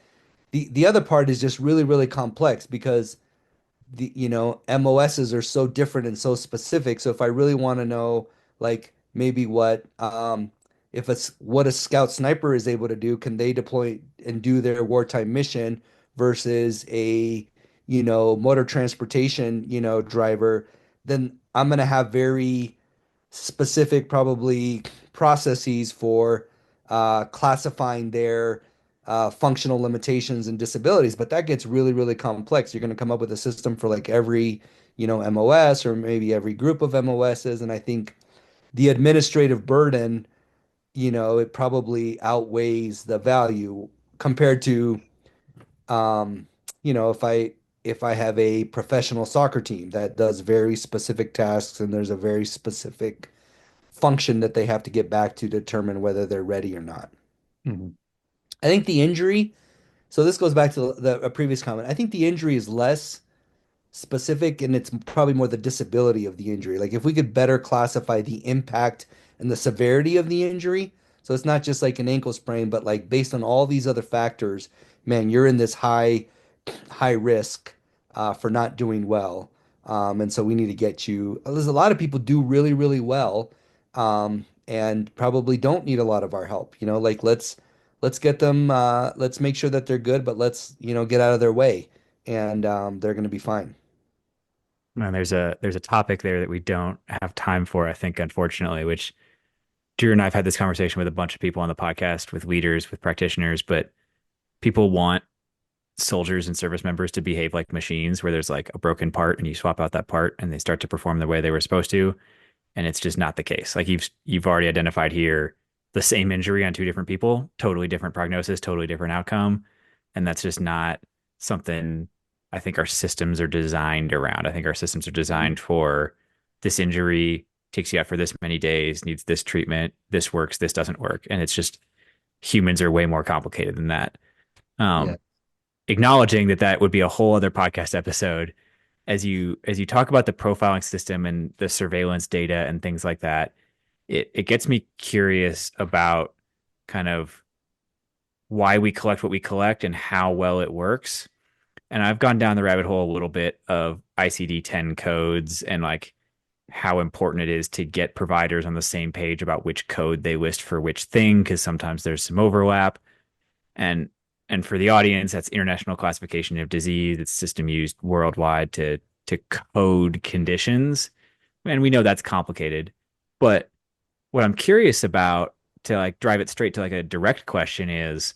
The other part is just really, really complex because the MOSs are so different and so specific. So if I really want to know, like maybe what a scout sniper is able to do, can they deploy and do their wartime mission versus a motor transportation driver, then I'm gonna have very specific probably processes for classifying their functional limitations and disabilities, but that gets really, really complex. You're going to come up with a system for like every MOS or maybe every group of MOSs. And I think the administrative burden it probably outweighs the value compared to, um, if I have a professional soccer team that does very specific tasks and there's a very specific function that they have to get back to determine whether they're ready or not. Mhm. I think the injury, so this goes back to a previous comment. I think the injury is less specific and it's probably more the disability of the injury. Like if we could better classify the impact and the severity of the injury, so it's not just like an ankle sprain, but like based on all these other factors, man, you're in this high risk for not doing well. And so we need to get you. There's a lot of people do really, really well, and probably don't need a lot of our help. Like let's get them. Let's make sure that they're good, but let's get out of their way, and they're going to be fine. And there's a topic there that we don't have time for, I think, unfortunately, which Drew and I have had this conversation with a bunch of people on the podcast, with leaders, with practitioners, but people want soldiers and service members to behave like machines where there's like a broken part and you swap out that part and they start to perform the way they were supposed to. And it's just not the case. Like you've already identified here the same injury on two different people, totally different prognosis, totally different outcome. And that's just not something I think our systems are designed around. I think our systems are designed for this injury takes you out for this many days, needs this treatment, this works, this doesn't work. And it's just humans are way more complicated than that. Yeah. Um, Acknowledging that that would be a whole other podcast episode as you talk about the profiling system and the surveillance data and things like that, it gets me curious about kind of why we collect what we collect and how well it works. And I've gone down the rabbit hole a little bit of ICD-10 codes and like how important it is to get providers on the same page about which code they list for which thing, because sometimes there's some overlap. And and for the audience, that's International Classification of Disease. It's a system used worldwide to code conditions. And we know that's complicated. But what I'm curious about, to like drive it straight to like a direct question, is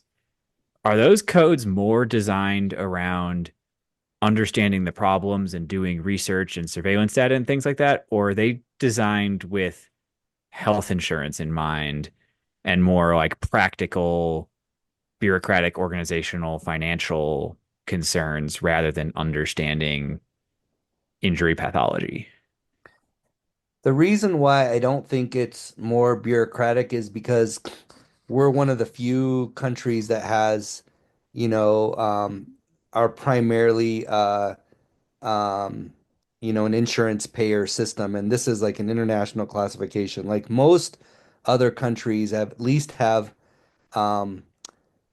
are those codes more designed around understanding the problems and doing research and surveillance data and things like that? Or are they designed with health insurance in mind and more like practical bureaucratic, organizational, financial concerns rather than understanding injury pathology? The reason why I don't think it's more bureaucratic is because we're one of the few countries that has, you know, are primarily, um, an insurance payer system, and this is like an international classification. Like most other countries have at least have, um,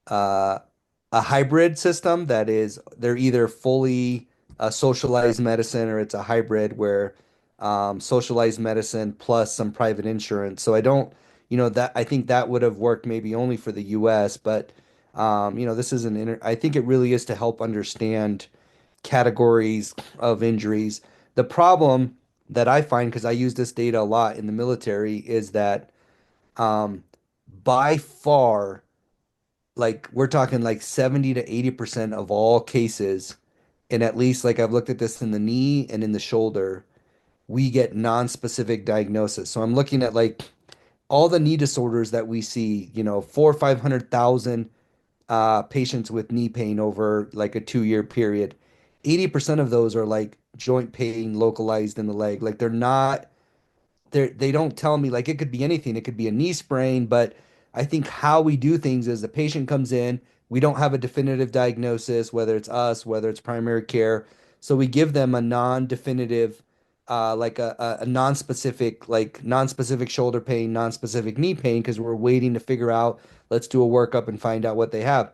uh, a hybrid system that is they're either fully socialized medicine or it's a hybrid where socialized medicine plus some private insurance. So I don't, that I think that would have worked maybe only for the US, but this is I think it really is to help understand categories of injuries. The problem that I find, because I use this data a lot in the military, is that um, by far, like we're talking like 70 to 80% of all cases, and at least like I've looked at this in the knee and in the shoulder, we get non-specific diagnosis. So I'm looking at like all the knee disorders that we see, four or 500,000 patients with knee pain over like a 2-year period. 80% of those are like joint pain localized in the leg. Like they don't tell me, like it could be anything. It could be a knee sprain, but I think how we do things is the patient comes in, we don't have a definitive diagnosis, whether it's us, whether it's primary care. So we give them a non-definitive, like a non-specific, like non-specific shoulder pain, non-specific knee pain, because we're waiting to figure out, let's do a workup and find out what they have.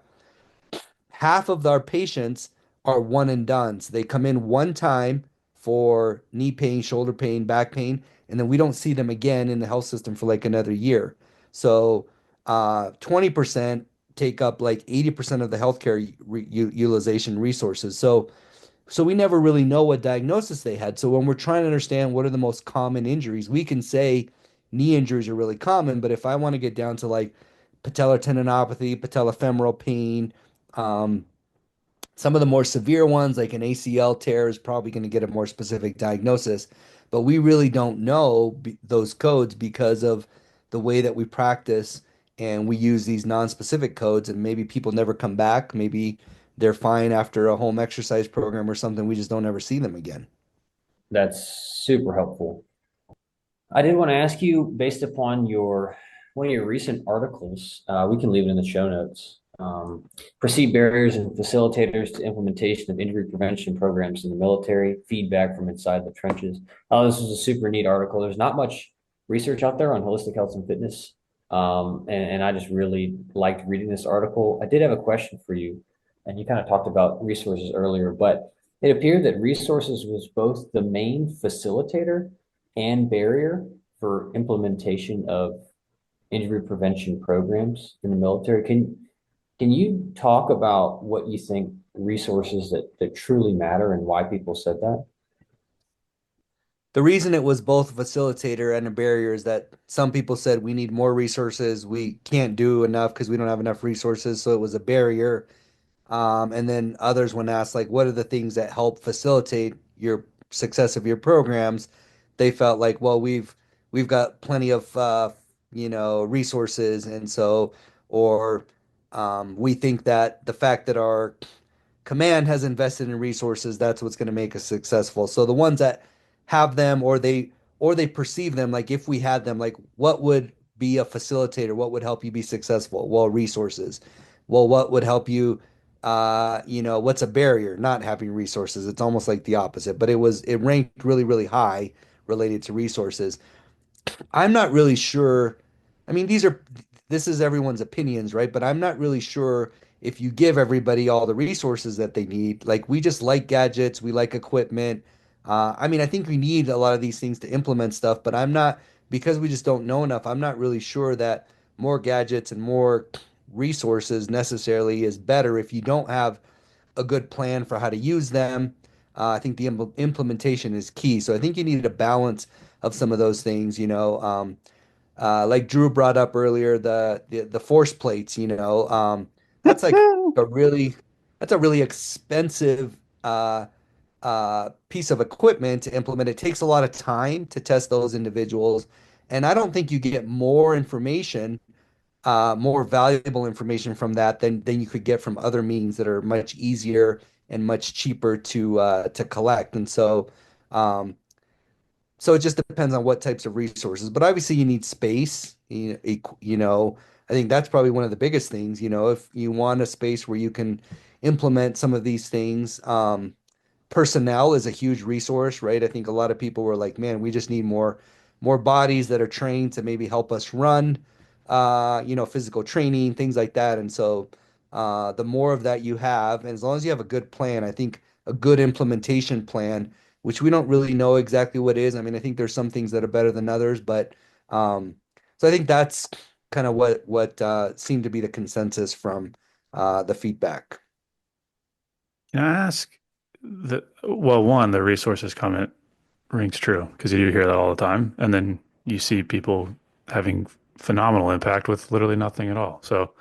Half of our patients are one and dones. They come in one time for knee pain, shoulder pain, back pain, and then we don't see them again in the health system for like another year. So 20% take up like 80% of the healthcare utilization resources. So we never really know what diagnosis they had. So when we're trying to understand what are the most common injuries, we can say knee injuries are really common, but if I want to get down to like patellar tendinopathy, patellofemoral pain, um, some of the more severe ones, like an ACL tear, is probably going to get a more specific diagnosis. But we really don't know those codes because of the way that we practice and we use these non-specific codes. And maybe people never come back. Maybe they're fine after a home exercise program or something. We just don't ever see them again. That's super helpful. I did want to ask you, based upon your one of your recent articles, we can leave it in the show notes. Perceived barriers and facilitators to implementation of injury prevention programs in the military, feedback from inside the trenches. Oh, this was a super neat article. There's not much research out there on holistic health and fitness. And I just really liked reading this article. I did have a question for you, and you kind of talked about resources earlier, but it appeared that resources was both the main facilitator and barrier for implementation of injury prevention programs in the military. Can you talk about what you think resources that truly matter and why people said that? The reason it was both a facilitator and a barrier is that some people said we need more resources. We can't do enough because we don't have enough resources. So it was a barrier. And then others, when asked, like, what are the things that help facilitate your success of your programs? They felt like, well, we've got plenty of resources, and so, or we think that the fact that our command has invested in resources, that's what's going to make us successful. So the ones that have them, or they perceive them, like if we had them, like what would be a facilitator? What would help you be successful? Well, resources. Well, what would help you? What's a barrier? Not having resources. It's almost like the opposite, but it ranked really, really high related to resources. I'm not really sure. I mean, this is everyone's opinions, right? But I'm not really sure if you give everybody all the resources that they need. Like we just like gadgets, we like equipment. I mean, I think we need a lot of these things to implement stuff, but I'm not because we just don't know enough. I'm not really sure that more gadgets and more resources necessarily is better if you don't have a good plan for how to use them. I think the implementation is key. So I think you need a balance of some of those things, like Drew brought up earlier, the force plates, that's like a really that's a really expensive piece of equipment to implement. It takes a lot of time to test those individuals, and I don't think you get more information, more valuable information from that than you could get from other means that are much easier and much cheaper to collect. And so it just depends on what types of resources. But obviously, you need space. I think that's probably one of the biggest things. If you want a space where you can implement some of these things, personnel is a huge resource, right? I think a lot of people were like, man, we just need more bodies that are trained to maybe help us run, physical training, things like that. And so the more of that you have, and as long as you have a good plan, I think a good implementation plan, which we don't really know exactly what is. I mean, I think there's some things that are better than others, but so I think that's kind of what seemed to be the consensus from the feedback. Can I ask well, one, the resources comment rings true because you do hear that all the time. And then you see people having phenomenal impact with literally nothing at all. So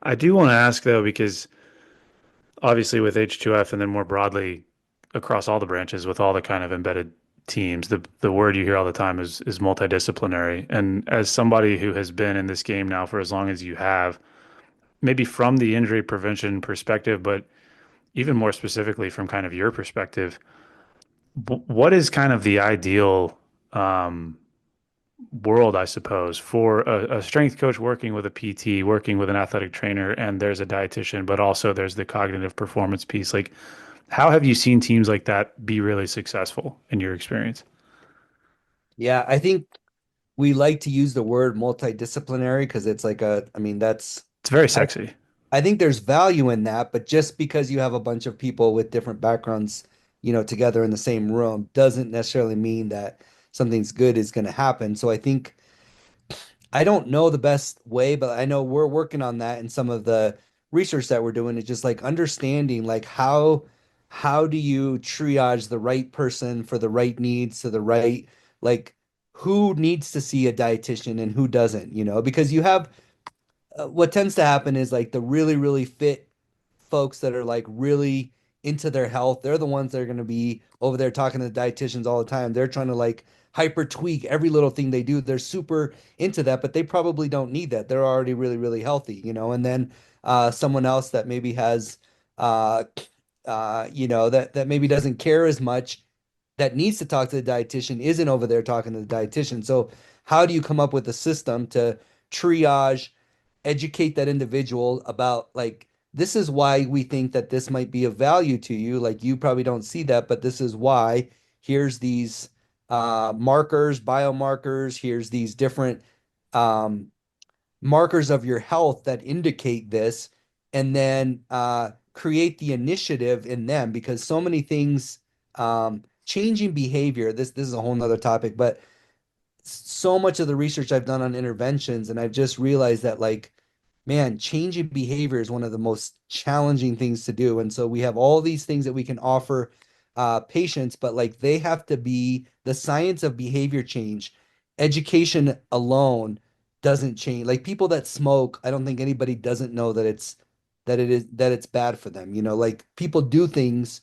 I do want to ask though, because obviously with H2F and then more broadly across all the branches with all the kind of embedded teams, the word you hear all the time is multidisciplinary. And as somebody who has been in this game now for as long as you have, maybe from the injury prevention perspective, but even more specifically from kind of your perspective, what is kind of the ideal world, I suppose, for a strength coach working with a PT, working with an athletic trainer, and there's a dietitian, but also there's the cognitive performance piece. Like, how have you seen teams like that be really successful in your experience? Yeah, I think we like to use the word multidisciplinary because it's like I mean, It's very I, sexy. I think there's value in that, but just because you have a bunch of people with different backgrounds, together in the same room doesn't necessarily mean that something's good is going to happen. So I think I don't know the best way, but I know we're working on that in some of the research that we're doing. It's just like understanding like how do you triage the right person for the right needs to the right like who needs to see a dietitian and who doesn't, because you have what tends to happen is like the really, really fit folks that are like really into their health. They're the ones that are going to be over there talking to the dietitians all the time. They're trying to like hyper tweak every little thing they do. They're super into that, but they probably don't need that. They're already really, really healthy. And then someone else that maybe has, uh, that maybe doesn't care as much that needs to talk to the dietitian isn't over there talking to the dietitian. So how do you come up with a system to triage, educate that individual about like this is why we think that this might be of value to you. Like you probably don't see that, but this is why. Here's these markers, biomarkers. Here's these different um, markers of your health that indicate this, and then create the initiative in them because so many things changing behavior. This is a whole nother topic, but so much of the research I've done on interventions, and I've just realized that like, man, changing behavior is one of the most challenging things to do. And so we have all these things that we can offer patients, but like they have to be the science of behavior change. Education alone doesn't change. Like people that smoke, I don't think anybody doesn't know that it's bad for them. Like people do things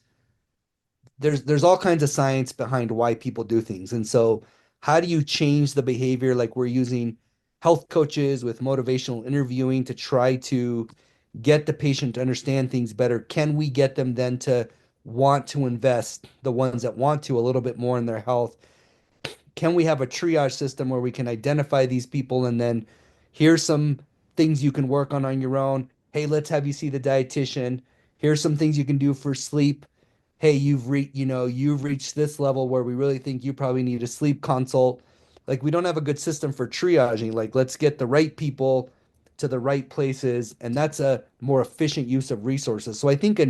there's all kinds of science behind why people do things. And so how do you change the behavior? Like we're using health coaches with motivational interviewing to try to get the patient to understand things better. Can we get them then to want to invest, the ones that want to, a little bit more in their health? Can we have a triage system where we can identify these people and then here's some things you can work on your own. Hey, let's have you see the dietitian. Here's some things you can do for sleep. Hey, you've reached this level where we really think you probably need a sleep consult. Like we don't have a good system for triaging. Like let's get the right people to the right places, and that's a more efficient use of resources. So I think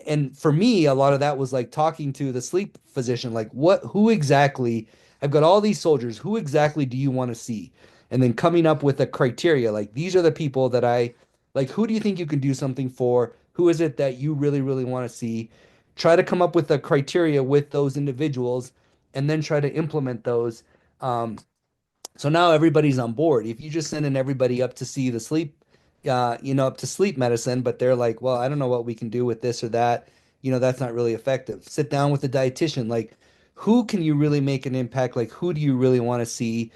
and for me, a lot of that was like talking to the sleep physician, like who exactly, I've got all these soldiers, who exactly do you want to see? And then coming up with a criteria, like these are the people that like, who do you think you can do something for? Who is it that you really, really want to see? Try to come up with a criteria with those individuals and then try to implement those. Um, so now everybody's on board. If you just send in everybody up to see the sleep, up to sleep medicine, but they're like, well, I don't know what we can do with this or that, that's not really effective. Sit down with a dietitian. Like, who can you really make an impact? Like, who do you really want to see?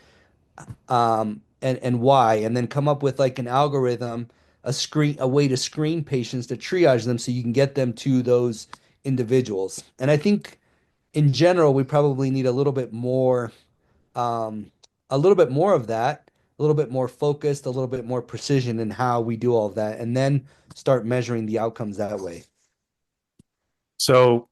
And why? And then come up with like an algorithm, a way to screen patients to triage them so you can get them to those individuals. And I think in general, we probably need um, a little bit more of that, a little bit more focused, a little bit more precision in how we do all of that, and then start measuring the outcomes that way. So,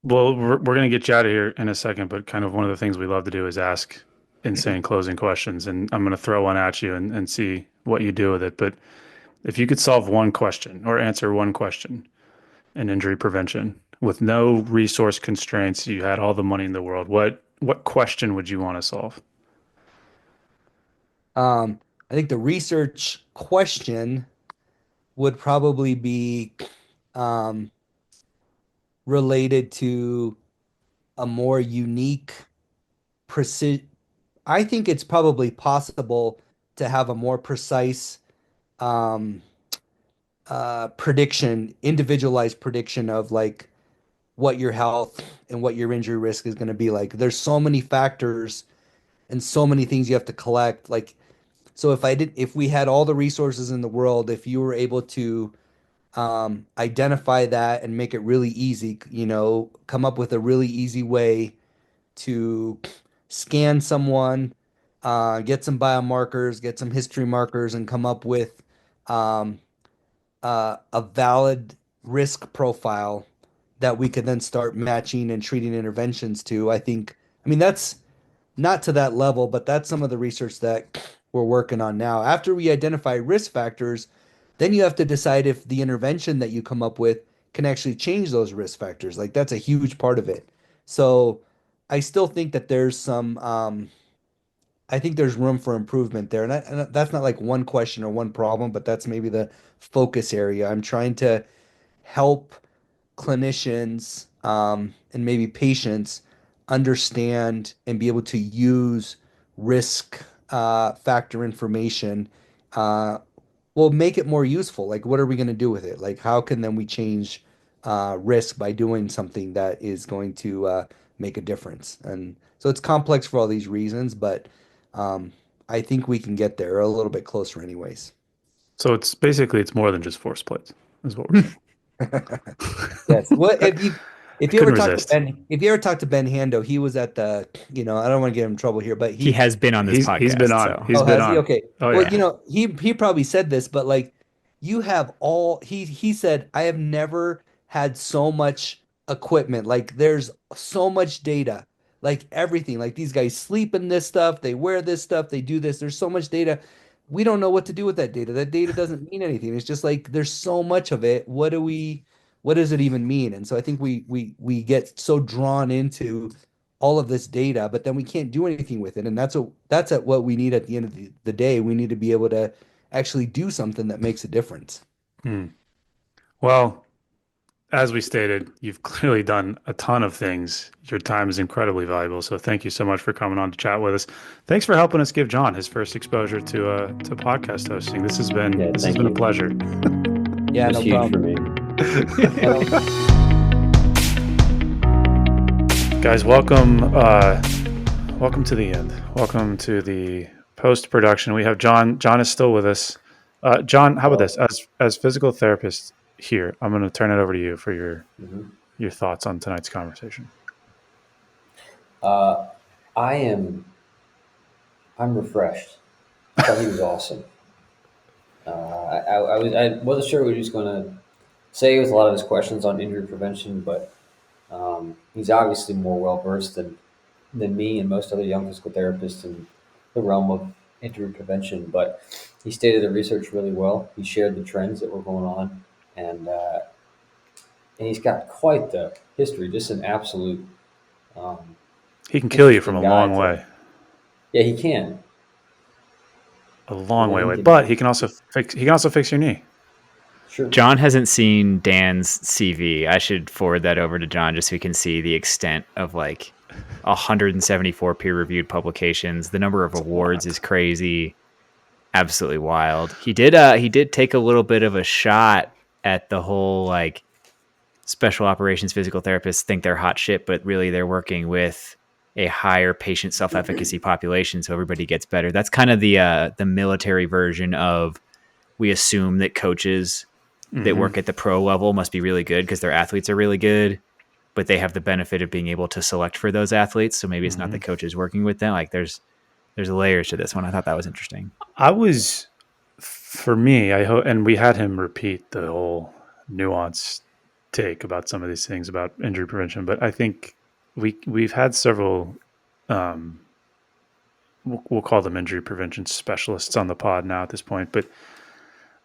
well, we're going to get you out of here in a second, but kind of one of the things we love to do is ask insane closing questions. And I'm going to throw one at you and see what you do with it. But if you could solve one question or answer one question in injury prevention with no resource constraints, you had all the money in the world, what question would you want to solve? I think the research question would probably be um, related to a more unique precision. I think it's probably possible to have a more precise um, individualized prediction of like what your health and what your injury risk is going to be like. There's so many factors and so many things you have to collect. Like, so if we had all the resources in the world, if you were able to identify that and make it really easy, come up with a really easy way to scan someone, get some biomarkers, get some history markers, and come up with um, a valid risk profile that we could then start matching and treating interventions to. I mean, that's not to that level, but that's some of the research that we're working on now. After we identify risk factors, then you have to decide if the intervention that you come up with can actually change those risk factors. Like that's a huge part of it. So I still think that I think there's room for improvement there. And that's not like one question or one problem, but that's maybe the focus area. I'm trying to help clinicians and maybe patients understand and be able to use risk factor information. Uh, well, make it more useful. Like, what are we going to do with it? Like, how can then we change risk by doing something that is going to make a difference? And so it's complex for all these reasons, but um, I think we can get there a little bit closer, anyways. So it's more than just force plates, is what we're saying. Yes. Well, I couldn't resist. If you ever talk to Ben Hando, he was at the, I don't want to get him in trouble here, but He has been on this He's been podcast, on. so He's oh, been has he? on. Okay. Oh Well, yeah. he probably said this, but like you have all he said, I have never had so much equipment. Like there's so much data. Like everything. Like these guys sleep in this stuff, they wear this stuff, they do this. There's so much data. We don't know what to do with that data. That data doesn't mean anything. It's just like there's so much of it. What does it even mean? And so I think we get so drawn into all of this data, but then we can't do anything with it. And that's at what we need at the end of the day. We need to be able to actually do something that makes a difference. Hmm. Well, as we stated, you've clearly done a ton of things. Your time is incredibly valuable. So thank you so much for coming on to chat with us. Thanks for helping us give John his first exposure to podcast hosting. Yeah, This has thank been a you. pleasure. Yeah, It was no huge for problem. me. Guys, welcome to the end. Welcome to the post production. We have John. John is still with us. John, how about this? As physical therapist here, I'm going to turn it over to you for Mhm. your thoughts on tonight's conversation. Uh, I'm refreshed. I thought he was awesome. I wasn't sure what he was going to say with a lot of his questions on injury prevention, but he's obviously more well versed than me and most other young physical therapists in the realm of injury prevention. But he stated the research really well. He shared the trends that were going on, and uh, and he's got quite the history. Just an absolute um, He can kill you from interesting a guy long to. way, Yeah, he can. way He away. can. But he can also fix your knee. Sure. John hasn't seen Dan's CV. I should forward that over to John just so he can see the extent of like 174 peer-reviewed publications. The number of It's a awards lot. is crazy, absolutely wild. He did take a little bit of a shot at the whole like special operations physical therapists think they're hot shit, but really they're working with a higher patient self-efficacy population, so everybody gets better. That's kind of the military version of we assume that coaches that Hmm. work at the pro level must be really good because their athletes are really good, but they have the benefit of being able to select for those athletes. So maybe it's not Hmm. the coaches working with them. Like there's layers to this one. I thought that was interesting. For me, I hope, and we had him repeat the whole nuance take about some of these things about injury prevention. But I think we've had several, um, we'll call them injury prevention specialists on the pod now at this point. But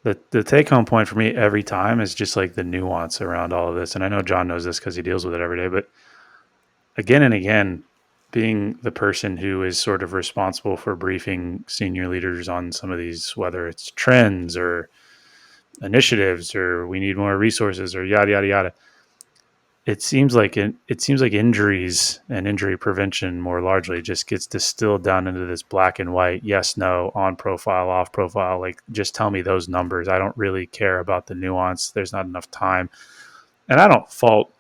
the take home point for me every time is just like the nuance around all of this. And I know John knows this because he deals with it every day. But again and again, being the person who is sort of responsible for briefing senior leaders on some of these, whether it's trends or initiatives or we need more resources or yada yada yada. It seems like injuries and injury prevention more largely just gets distilled down into this black and white, yes, no, on profile, off profile. Like just tell me those numbers. I don't really care about the nuance. There's not enough time. And I don't fault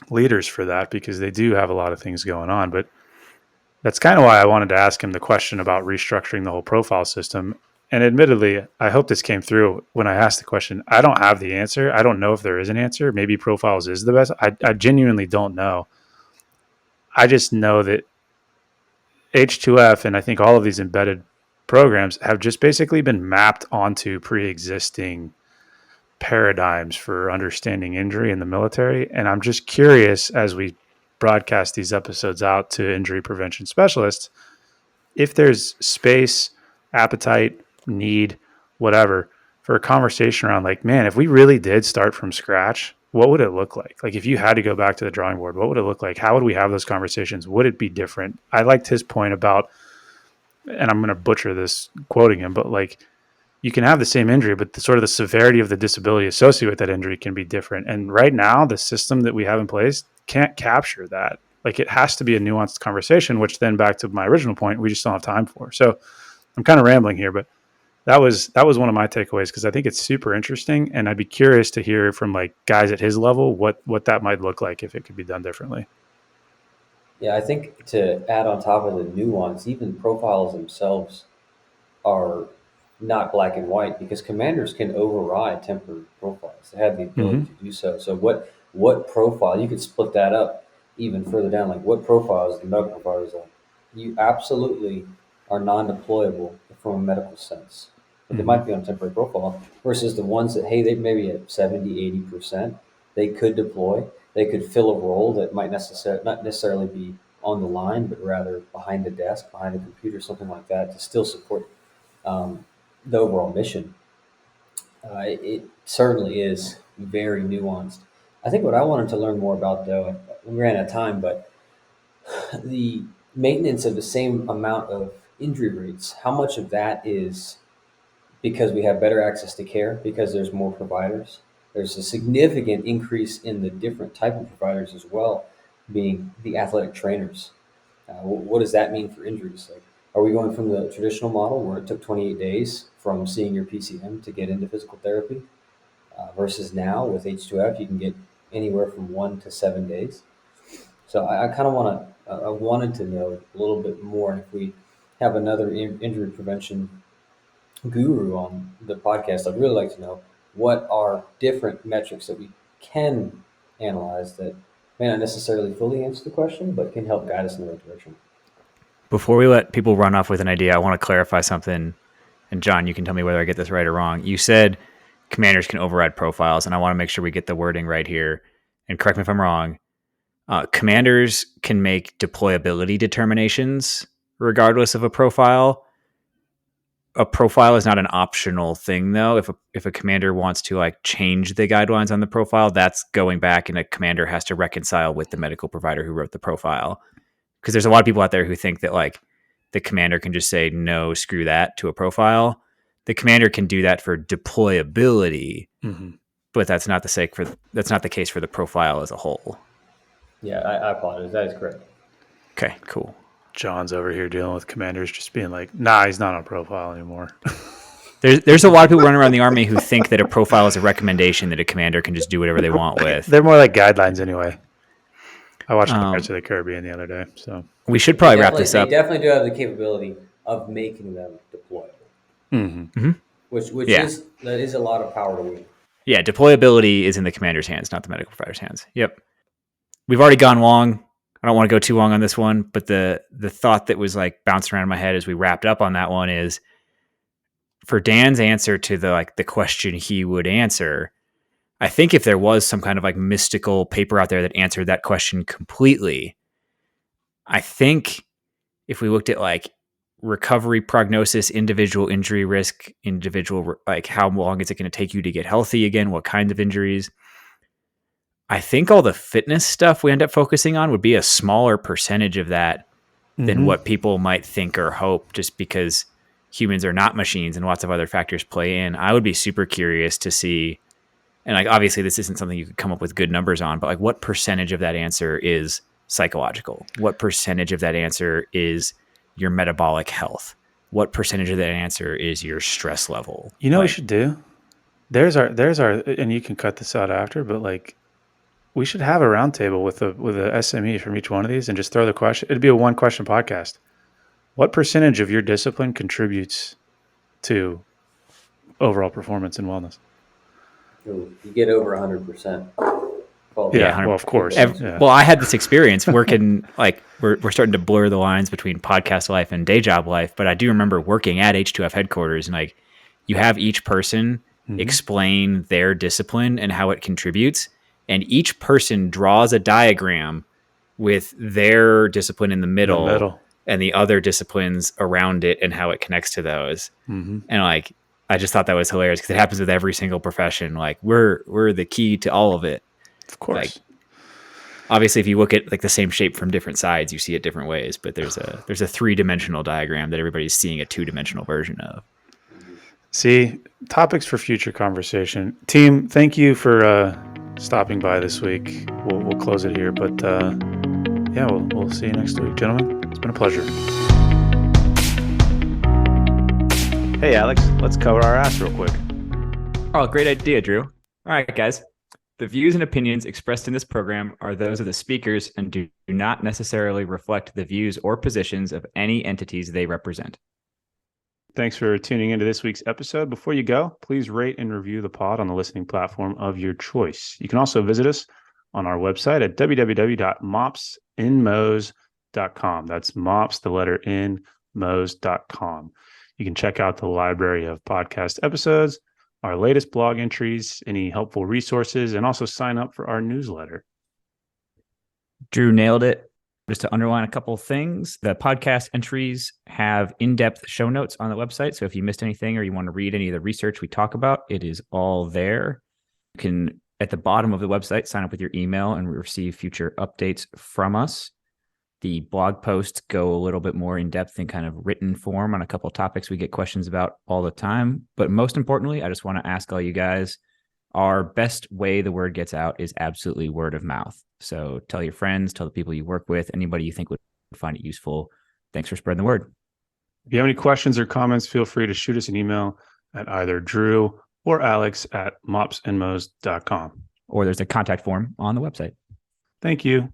leaders for that because they do have a lot of things going on. But that's kind of why I wanted to ask him the question about restructuring the whole profile system. And admittedly, I hope this came through when I asked the question. I don't have the answer. I don't know if there is an answer. Maybe profiles is the best. I genuinely don't know. I just know that H2F and I think all of these embedded programs have just basically been mapped onto pre-existing paradigms for understanding injury in the military. And I'm just curious as we broadcast these episodes out to injury prevention specialists, if there's space, appetite, need, whatever, for a conversation around like, man, if we really did start from scratch, what would it look like? Like if you had to go back to the drawing board, what would it look like? How would we have those conversations? Would it be different? I liked his point about, and I'm going to butcher this quoting him, but like you can have the same injury, but the sort of the severity of the disability associated with that injury can be different. And right now, the system that we have in place can't capture that. Like it has to be a nuanced conversation, which then back to my original point, we just don't have time for. So I'm kind of rambling here, but that was one of my takeaways because I think it's super interesting, and I'd be curious to hear from like guys at his level what that might look like if it could be done differently. Yeah, I think to add on top of the nuance, even profiles themselves are not black and white because commanders can override temporary profiles. They have the ability to do so. So what profile you could split that up even further down, like what profiles the medical providers like. You absolutely are non-deployable from a medical sense. But they might be on a temporary profile versus the ones that, hey, they maybe at 70, 80%, they could deploy. They could fill a role that might not necessarily be on the line, but rather behind the desk, behind a computer, something like that, to still support the overall mission. It certainly is very nuanced. I think what I wanted to learn more about, though, we ran out of time, but the maintenance of the same amount of injury rates, how much of that is because we have better access to care, because there's more providers? There's a significant increase in the different type of providers as well, being the athletic trainers. What does that mean for injuries? Like, are we going from the traditional model where it took 28 days from seeing your PCM to get into physical therapy versus now with H2F, you can get anywhere from 1 to 7 days? So I kind of I wanted to know a little bit more. And if we have another injury prevention guru on the podcast, I'd really like to know what are different metrics that we can analyze that may not necessarily fully answer the question, but can help guide us in the right direction. Before we let people run off with an idea, I want to clarify something. And John, you can tell me whether I get this right or wrong. You said commanders can override profiles, and I want to make sure we get the wording right here. And correct me if I'm wrong. Commanders can make deployability determinations regardless of a profile. A profile is not an optional thing, though. If a commander wants to like change the guidelines on the profile, that's going back, and a commander has to reconcile with the medical provider who wrote the profile. Because there's a lot of people out there who think that like the commander can just say no, screw that to a profile. The commander can do that for deployability, but that's not the case for the profile as a whole. Yeah, I apologize. That is correct. Okay, cool. John's over here dealing with commanders just being like, nah, he's not on profile anymore. There's a lot of people running around the Army who think that a profile is a recommendation that a commander can just do whatever they want with. They're more like guidelines anyway. I watched Pirates of the Caribbean the other day, so we should probably wrap this up. They definitely do have the capability of making them deployable, which is a lot of power to wield. Yeah, deployability is in the commander's hands, not the medical provider's hands. Yep. We've already gone long. I don't want to go too long on this one, but the thought that was like bouncing around in my head as we wrapped up on that one is for Dan's answer to the question he would answer. I think if there was some kind of like mystical paper out there that answered that question completely, I think if we looked at like recovery prognosis, individual injury risk, individual, like how long is it going to take you to get healthy again? What kinds of injuries? I think all the fitness stuff we end up focusing on would be a smaller percentage of that than what people might think or hope, just because humans are not machines and lots of other factors play in. I would be super curious to see, and like obviously this isn't something you could come up with good numbers on, but like what percentage of that answer is psychological? What percentage of that answer is your metabolic health? What percentage of that answer is your stress level? You know what we should do? There's our, and you can cut this out after, but like we should have a roundtable with a SME from each one of these and just throw the question. It'd be a 1-question podcast. What percentage of your discipline contributes to overall performance and wellness? Ooh, you get over 100%. Well, Yeah, 100. well, of course. Yeah. Well, I had this experience working, like we're starting to blur the lines between podcast life and day job life, but I do remember working at H2F headquarters, and like you have each person explain their discipline and how it contributes, and each person draws a diagram with their discipline in the middle and the other disciplines around it and how it connects to those. And like I just thought that was hilarious because it happens with every single profession. Like we're the key to all of it. Of course. Like, obviously, if you look at like the same shape from different sides, you see it different ways. But there's a 3-dimensional diagram that everybody's seeing a 2-dimensional version of. See, topics for future conversation. Team, thank you for stopping by this week. We'll close it here, but yeah, we'll see you next week, gentlemen. It's been a pleasure. Hey, Alex, let's cover our ass real quick. Oh, great idea, Drew. All right, guys. The views and opinions expressed in this program are those of the speakers and do not necessarily reflect the views or positions of any entities they represent. Thanks for tuning into this week's episode. Before you go, please rate and review the pod on the listening platform of your choice. You can also visit us on our website at www.mopsinmos.com. That's mops, the letter N, mos.com. You can check out the library of podcast episodes, our latest blog entries, any helpful resources, and also sign up for our newsletter. Drew nailed it. Just to underline a couple of things, the podcast entries have in-depth show notes on the website. So if you missed anything or you want to read any of the research we talk about, it is all there. You can, at the bottom of the website, sign up with your email and receive future updates from us. The blog posts go a little bit more in depth in kind of written form on a couple of topics we get questions about all the time. But most importantly, I just want to ask all you guys, our best way the word gets out is absolutely word of mouth. So tell your friends, tell the people you work with, anybody you think would find it useful. Thanks for spreading the word. If you have any questions or comments, feel free to shoot us an email at either Drew or Alex at mopsinmos.com. Or there's a contact form on the website. Thank you.